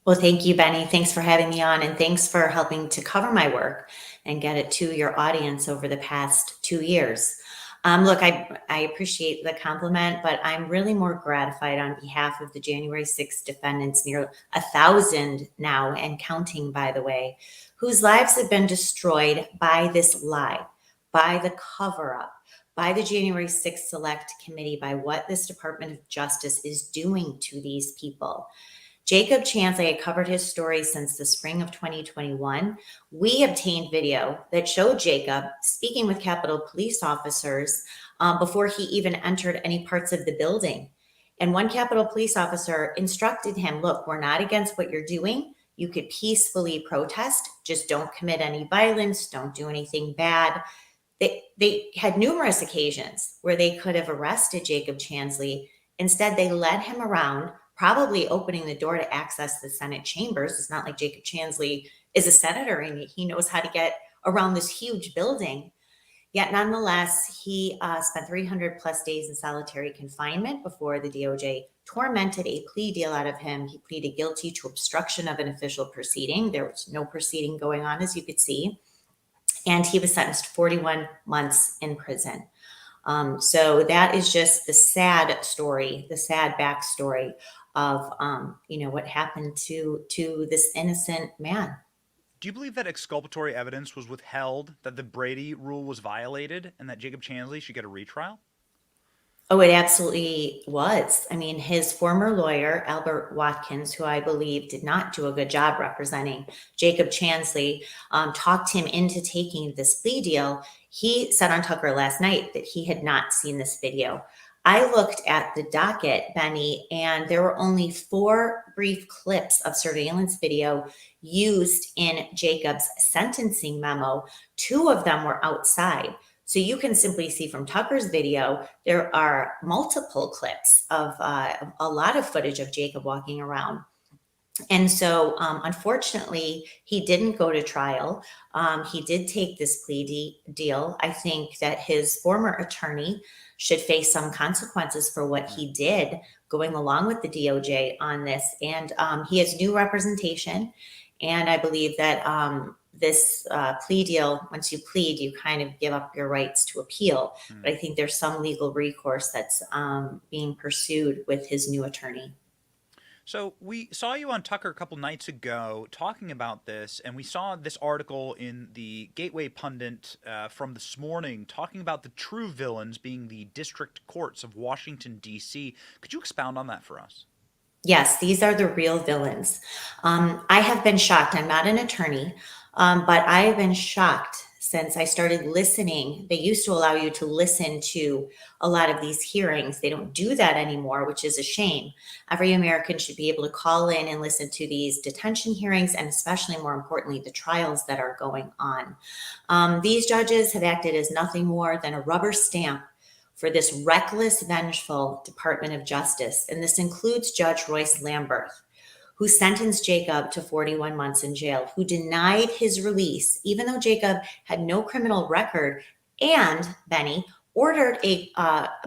Well, thank you, Benny. Thanks for having me on, and thanks for helping to cover my work and get it to your audience over the past 2 years. Look, I appreciate the compliment, but I'm really more gratified on behalf of the January 6th defendants, near 1,000 now and counting, by the way, whose lives have been destroyed by this lie, by the cover up, by the January 6th Select Committee, by what this Department of Justice is doing to these people. Jacob Chansley, I covered his story since the spring of 2021. We obtained video that showed Jacob speaking with Capitol Police officers before he even entered any parts of the building. And one Capitol Police officer instructed him, look, we're not against what you're doing. You could peacefully protest. Just don't commit any violence. Don't do anything bad. They had numerous occasions where they could have arrested Jacob Chansley. Instead, they led him around, probably opening the door to access the Senate chambers. It's not like Jacob Chansley is a senator and he knows how to get around this huge building. Yet nonetheless, he spent 300 plus days in solitary confinement before the DOJ tormented a plea deal out of him. He pleaded guilty to obstruction of an official proceeding. There was no proceeding going on, as you could see. And he was sentenced to 41 months in prison. So that is just the sad story, the sad backstory of what happened to this innocent man. Do you believe that exculpatory evidence was withheld, that the Brady rule was violated, and that Jacob Chansley should get a retrial? Oh, it absolutely was. I mean, his former lawyer, Albert Watkins, who I believe did not do a good job representing Jacob Chansley, talked him into taking this plea deal. He said on Tucker last night that he had not seen this video. I looked at the docket, Benny, and there were only 4 brief clips of surveillance video used in Jacob's sentencing memo. 2 of them were outside. So you can simply see from Tucker's video, there are multiple clips of a lot of footage of Jacob walking around. And so, unfortunately, he didn't go to trial. He did take this plea deal. I think that his former attorney should face some consequences for what he did going along with the DOJ on this. And he has new representation. And I believe that this plea deal, once you plead, you kind of give up your rights to appeal. But I think there's some legal recourse that's being pursued with his new attorney. So we saw you on Tucker a couple nights ago talking about this, and we saw this article in the Gateway Pundit from this morning talking about the true villains being the district courts of Washington, D.C. Could you expound on that for us? Yes, these are the real villains. I have been shocked. I'm not an attorney, but I have been shocked since I started listening. They used to allow you to listen to a lot of these hearings. They don't do that anymore, which is a shame. Every American should be able to call in and listen to these detention hearings, and especially, more importantly, the trials that are going on. These judges have acted as nothing more than a rubber stamp for this reckless, vengeful Department of Justice. And this includes Judge Royce Lamberth, who sentenced Jacob to 41 months in jail, who denied his release, even though Jacob had no criminal record, and, Benny, ordered a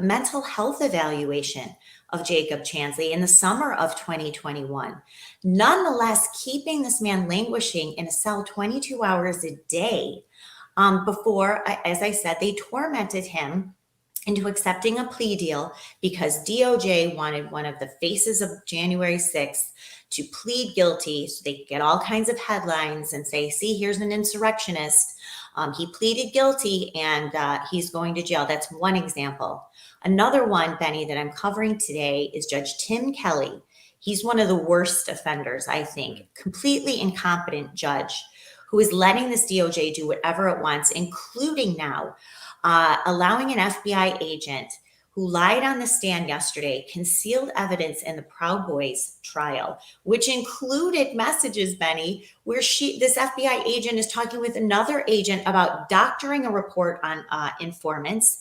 mental health evaluation of Jacob Chansley in the summer of 2021. Nonetheless, keeping this man languishing in a cell 22 hours a day before, as I said, they tormented him into accepting a plea deal because DOJ wanted one of the faces of January 6th to plead guilty so they could get all kinds of headlines and say, see, here's an insurrectionist. He pleaded guilty and he's going to jail. That's one example. Another one, Benny, that I'm covering today is Judge Tim Kelly. He's one of the worst offenders, I think, completely incompetent judge who is letting this DOJ do whatever it wants, including now allowing an FBI agent who lied on the stand yesterday, concealed evidence in the Proud Boys trial, which included messages, Benny, where this FBI agent is talking with another agent about doctoring a report on informants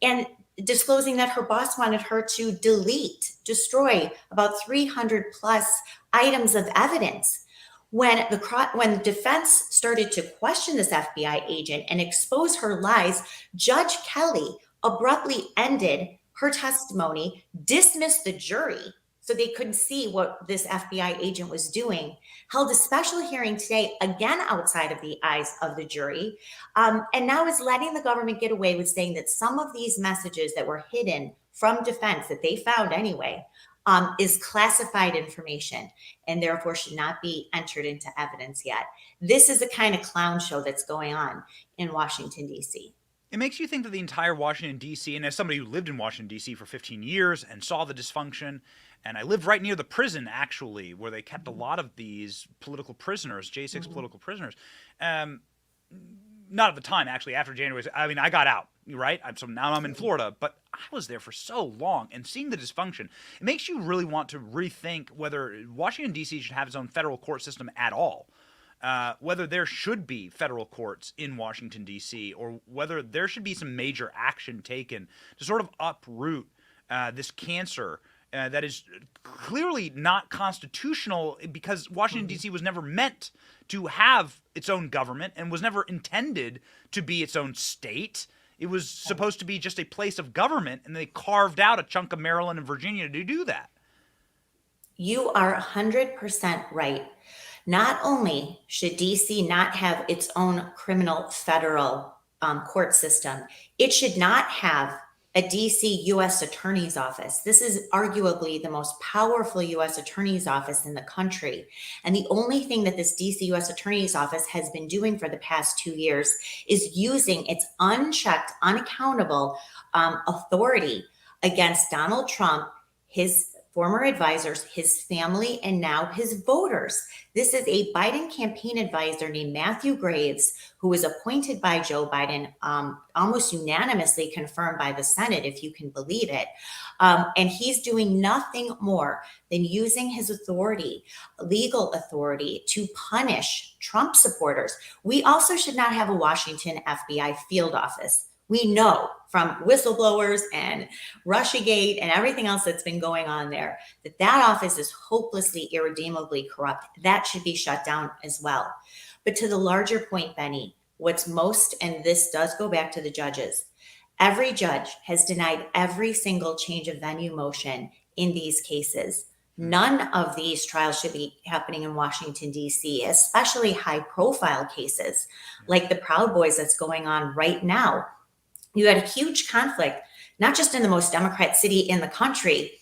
and disclosing that her boss wanted her to destroy about 300 plus items of evidence. When the defense started to question this FBI agent and expose her lies, Judge Kelly abruptly ended her testimony, dismissed the jury, so they couldn't see what this FBI agent was doing, held a special hearing today, again outside of the eyes of the jury, and now is letting the government get away with saying that some of these messages that were hidden from defense that they found anyway is classified information and therefore should not be entered into evidence yet. This is the kind of clown show that's going on in Washington, D.C. It makes you think that the entire Washington, D.C., and as somebody who lived in Washington, D.C. for 15 years and saw the dysfunction, and I lived right near the prison, actually, where they kept a lot of these political prisoners, J6 political prisoners. Not at the time, actually, after January. I mean, I got out, right? So now I'm in Florida, but I was there for so long, and seeing the dysfunction, it makes you really want to rethink whether Washington, D.C. should have its own federal court system at all. Whether there should be federal courts in Washington, D.C., or whether there should be some major action taken to sort of uproot this cancer that is clearly not constitutional, because Washington, D.C. was never meant to have its own government and was never intended to be its own state. It was supposed to be just a place of government, and they carved out a chunk of Maryland and Virginia to do that. You are 100% right. Not only should DC not have its own criminal federal court system, it should not have a DC U.S. Attorney's Office. This is arguably the most powerful U.S. Attorney's Office in the country. And the only thing that this DC U.S. Attorney's Office has been doing for the past 2 years is using its unchecked, unaccountable authority against Donald Trump, his former advisors, his family, and now his voters. This is a Biden campaign advisor named Matthew Graves, who was appointed by Joe Biden, almost unanimously confirmed by the Senate, if you can believe it. And he's doing nothing more than using his authority, legal authority, to punish Trump supporters. We also should not have a Washington FBI field office. We know from whistleblowers and Russiagate and everything else that's been going on there that that office is hopelessly, irredeemably corrupt. That should be shut down as well. But to the larger point, Benny, what's most, and this does go back to the judges, every judge has denied every single change of venue motion in these cases. None of these trials should be happening in Washington, D.C., especially high-profile cases like the Proud Boys that's going on right now. You had a huge conflict, not just in the most Democrat city in the country,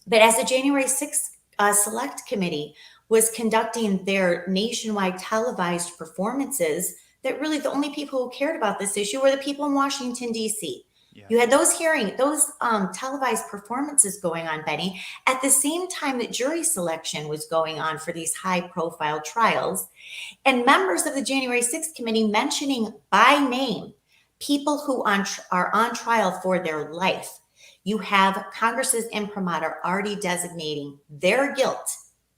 but as the January 6th Select Committee was conducting their nationwide televised performances, that really the only people who cared about this issue were the people in Washington, D.C. Yeah. You had those televised performances going on, Benny, at the same time that jury selection was going on for these high-profile trials, and members of the January 6th Committee mentioning by name people who are on trial for their life. You have Congress's imprimatur already designating their guilt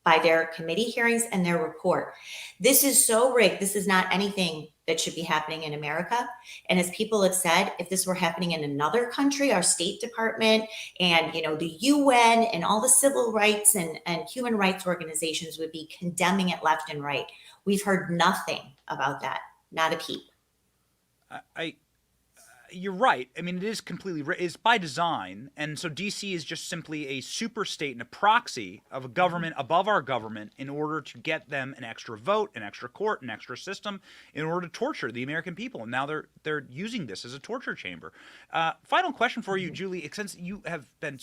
by their committee hearings and their report. This is so rigged. This is not anything that should be happening in America. And as people have said, if this were happening in another country, our State Department and the UN and all the civil rights and human rights organizations would be condemning it left and right. We've heard nothing about that, not a peep. You're right. I mean, it is it's by design. And so DC is just simply a super state and a proxy of a government above our government in order to get them an extra vote, an extra court, an extra system in order to torture the American people. And now they're using this as a torture chamber. Final question for you, Julie, since you have been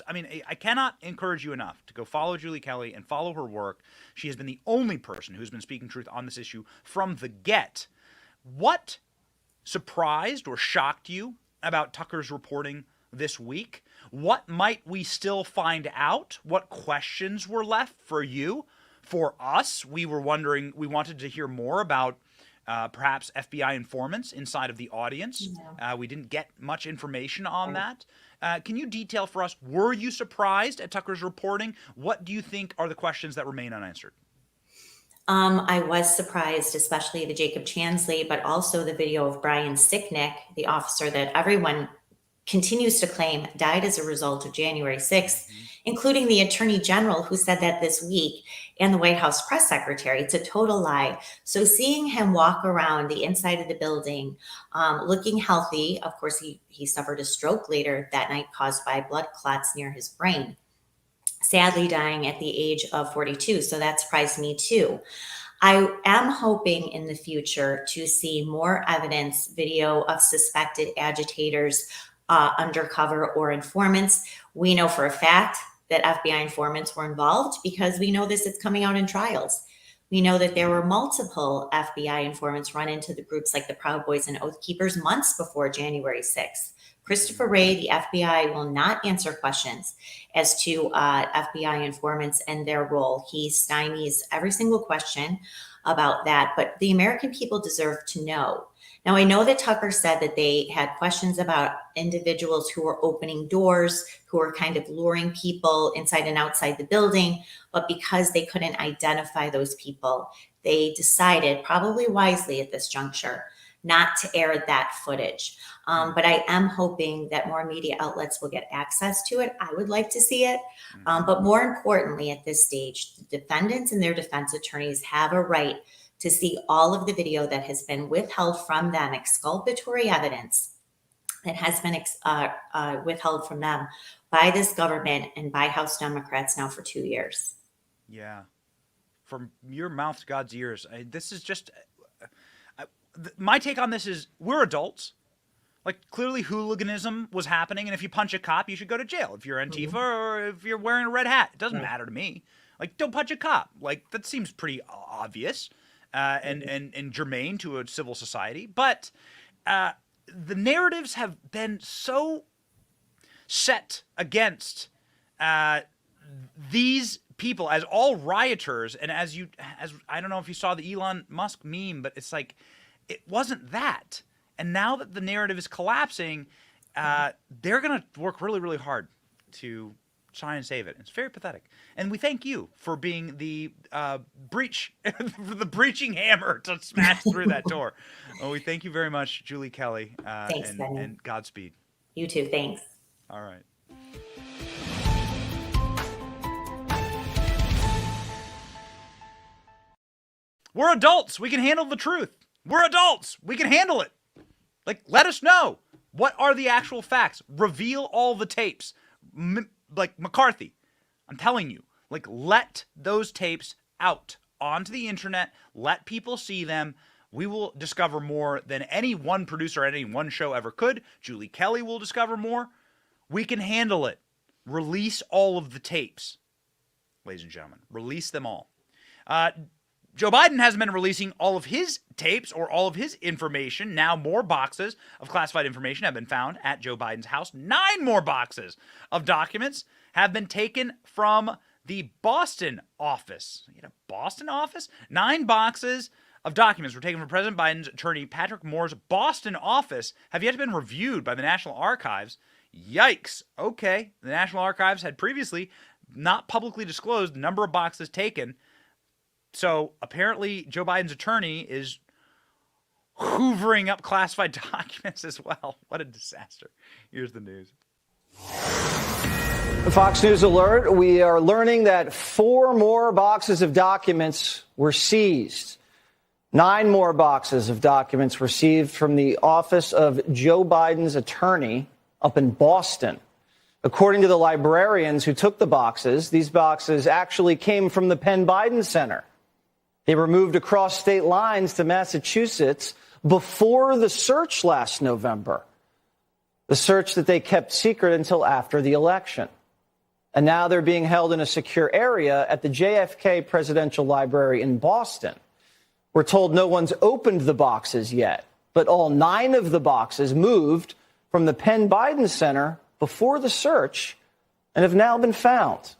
I cannot encourage you enough to go follow Julie Kelly and follow her work. She has been the only person who's been speaking truth on this issue from the get. What surprised or shocked you about Tucker's reporting this week? What might we still find out? What questions were left for you? For us, we wanted to hear more about perhaps FBI informants inside of the audience. We didn't get much information on that. Can you detail for us, were you surprised at Tucker's reporting? What do you think are the questions that remain unanswered? I was surprised, especially the Jacob Chansley, but also the video of Brian Sicknick, the officer that everyone continues to claim died as a result of January 6th, including the Attorney General, who said that this week, and the White House press secretary. It's a total lie. So seeing him walk around the inside of the building, looking healthy, of course, he suffered a stroke later that night caused by blood clots near his brain. sadly dying at the age of 42. So that surprised me too. I am hoping in the future to see more evidence, video of suspected agitators, undercover or informants. We know for a fact that FBI informants were involved because we know this is coming out in trials. We know that there were multiple FBI informants run into the groups like the Proud Boys and Oath Keepers months before January 6th. Christopher Wray, the FBI, will not answer questions as to FBI informants and their role. He stymies every single question about that, but the American people deserve to know. Now, I know that Tucker said that they had questions about individuals who were opening doors, who were kind of luring people inside and outside the building, but because they couldn't identify those people, they decided, probably wisely at this juncture, not to air that footage. But I am hoping that more media outlets will get access to it. I would like to see it. But more importantly, at this stage, the defendants and their defense attorneys have a right to see all of the video that has been withheld from them, exculpatory evidence that has been withheld from them by this government and by House Democrats now for 2 years. Yeah. From your mouth to God's ears. This is just... my take on this is we're adults. Like, clearly hooliganism was happening, and if you punch a cop, you should go to jail. If you're Antifa or if you're wearing a red hat, it doesn't matter to me. Like, don't punch a cop. Like, that seems pretty obvious and germane to a civil society. But the narratives have been so set against these people as all rioters, and as I don't know if you saw the Elon Musk meme, but it's like, it wasn't that. And now that the narrative is collapsing, they're going to work really, really hard to try and save it. It's very pathetic. And we thank you for being the the breaching hammer to smash through that door. Well, we thank you very much, Julie Kelly. Thanks, Benny. And Godspeed. You too. Thanks. All right. We're adults. We can handle the truth. We're adults. We can handle it. Like, let us know. What are the actual facts? Reveal all the tapes. Like McCarthy. I'm telling you. Like, let those tapes out onto the internet. Let people see them. We will discover more than any one producer at any one show ever could. Julie Kelly will discover more. We can handle it. Release all of the tapes. Ladies and gentlemen. Release them all. Joe Biden hasn't been releasing all of his tapes or all of his information. Now more boxes of classified information have been found at Joe Biden's house. 9 more boxes of documents have been taken from the Boston office. You know, Boston office? 9 boxes of documents were taken from President Biden's attorney Patrick Moore's Boston office, have yet been reviewed by the National Archives. Yikes. Okay. The National Archives had previously not publicly disclosed the number of boxes taken. So apparently Joe Biden's attorney is hoovering up classified documents as well. What a disaster. Here's the news. Fox News alert. We are learning that 4 more boxes of documents were seized. 9 more boxes of documents received from the office of Joe Biden's attorney up in Boston. According to the librarians who took the boxes, these boxes actually came from the Penn Biden Center. They were moved across state lines to Massachusetts before the search last November, the search that they kept secret until after the election. And now they're being held in a secure area at the JFK Presidential Library in Boston. We're told no one's opened the boxes yet, but all 9 of the boxes moved from the Penn Biden Center before the search and have now been found.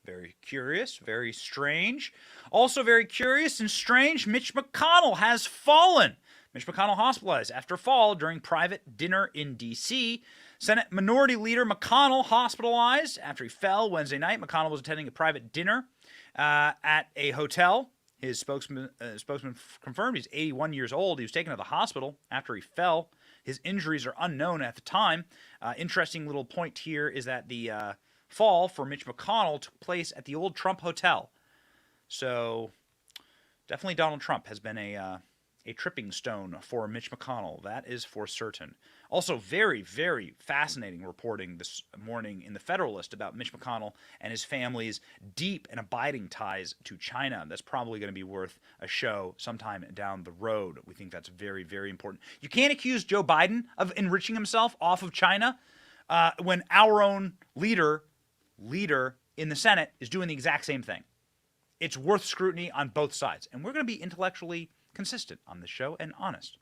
Very curious, very strange. Also very curious and strange, Mitch McConnell has fallen. Mitch McConnell hospitalized after fall during private dinner in D.C. Senate Minority Leader McConnell hospitalized after he fell Wednesday night. McConnell was attending a private dinner at a hotel. His spokesman confirmed he's 81 years old. He was taken to the hospital after he fell. His injuries are unknown at the time. Interesting little point here is that the fall for Mitch McConnell took place at the old Trump Hotel. So definitely Donald Trump has been a a tripping stone for Mitch McConnell. That is for certain. Also, very, very fascinating reporting this morning in the Federalist about Mitch McConnell and his family's deep and abiding ties to China. That's probably going to be worth a show sometime down the road. We think that's very, very important. You can't accuse Joe Biden of enriching himself off of China when our own leader in the Senate is doing the exact same thing. It's worth scrutiny on both sides. And we're going to be intellectually consistent on this show and honest.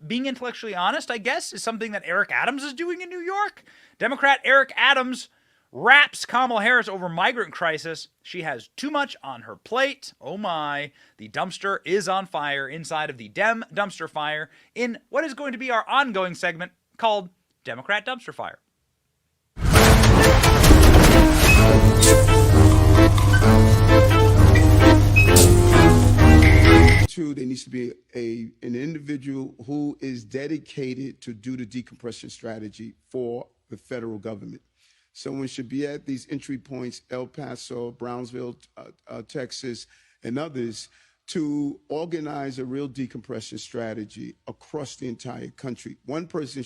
Being intellectually honest, I guess, is something that Eric Adams is doing in New York. Democrat Eric Adams raps Kamala Harris over migrant crisis. She has too much on her plate. Oh my. The dumpster is on fire inside of the Dem dumpster fire in what is going to be our ongoing segment called Democrat Dumpster Fire. There needs to be an individual who is dedicated to do the decompression strategy for the federal government. Someone should be at these entry points, El Paso, Brownsville, Texas, and others, to organize a real decompression strategy across the entire country. One person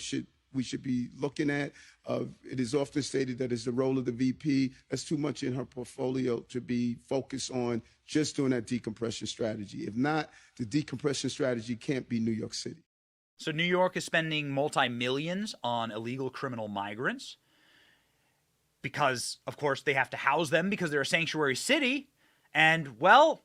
we should be looking at. It is often stated that it's the role of the VP. That's too much in her portfolio to be focused on just doing that decompression strategy. If not, the decompression strategy can't be New York City. So New York is spending multi-millions on illegal criminal migrants because, of course, they have to house them because they're a sanctuary city. And, well,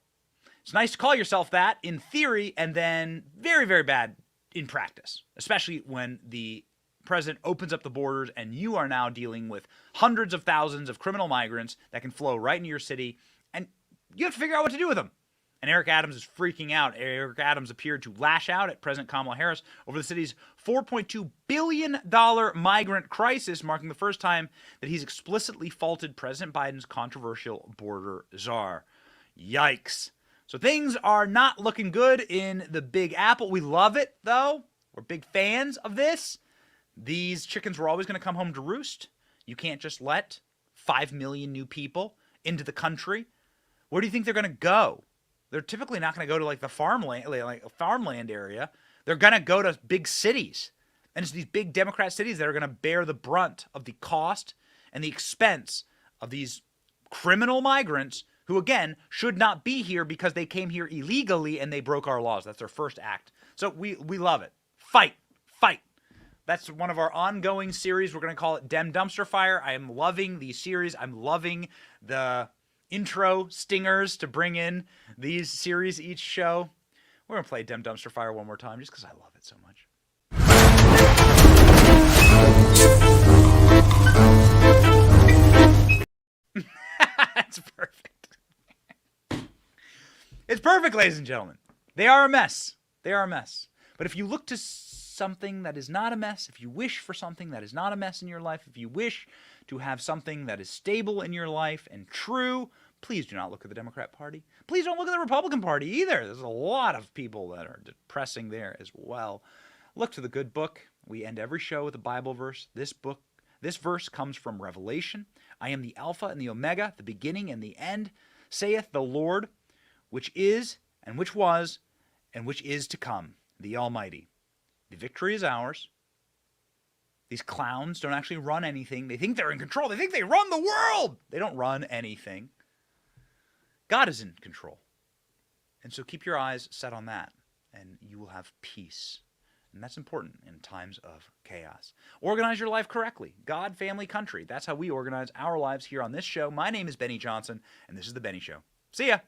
it's nice to call yourself that in theory and then very, very bad in practice, especially when the president opens up the borders and you are now dealing with hundreds of thousands of criminal migrants that can flow right into your city, and you have to figure out what to do with them. And Eric Adams is freaking out. Eric Adams appeared to lash out at President Kamala Harris over the city's $4.2 billion migrant crisis, marking the first time that he's explicitly faulted President Biden's controversial border czar. Yikes. So things are not looking good in the Big Apple. We love it, though. We're big fans of this. These chickens were always going to come home to roost. You can't just let 5 million new people into the country. Where do you think they're going to go? They're typically not going to go to like the farmland area. They're going to go to big cities. And it's these big Democrat cities that are going to bear the brunt of the cost and the expense of these criminal migrants who, again, should not be here because they came here illegally and they broke our laws. That's their first act. So we love it. Fight. Fight. That's one of our ongoing series. We're going to call it Dem Dumpster Fire. I am loving these series. I'm loving the intro stingers to bring in these series each show. We're going to play Dem Dumpster Fire one more time just because I love it so much. That's perfect. It's perfect, ladies and gentlemen. They are a mess. They are a mess. But if you look to something that is not a mess, if you wish for something that is not a mess in your life, if you wish to have something that is stable in your life and true, please do not look at the Democrat Party. Please don't look at the Republican Party either. There's a lot of people that are depressing there as well. Look to the good book. We end every show with a Bible verse. This verse comes from Revelation. I am the Alpha and the Omega, the beginning and the end, saith the Lord, which is and which was and which is to come, the Almighty. The victory is ours. These clowns don't actually run anything. They think they're in control. They think they run the world. They don't run anything. God is in control. And so keep your eyes set on that, and you will have peace. And that's important in times of chaos. Organize your life correctly. God, family, country. That's how we organize our lives here on this show. My name is Benny Johnson, and this is The Benny Show. See ya.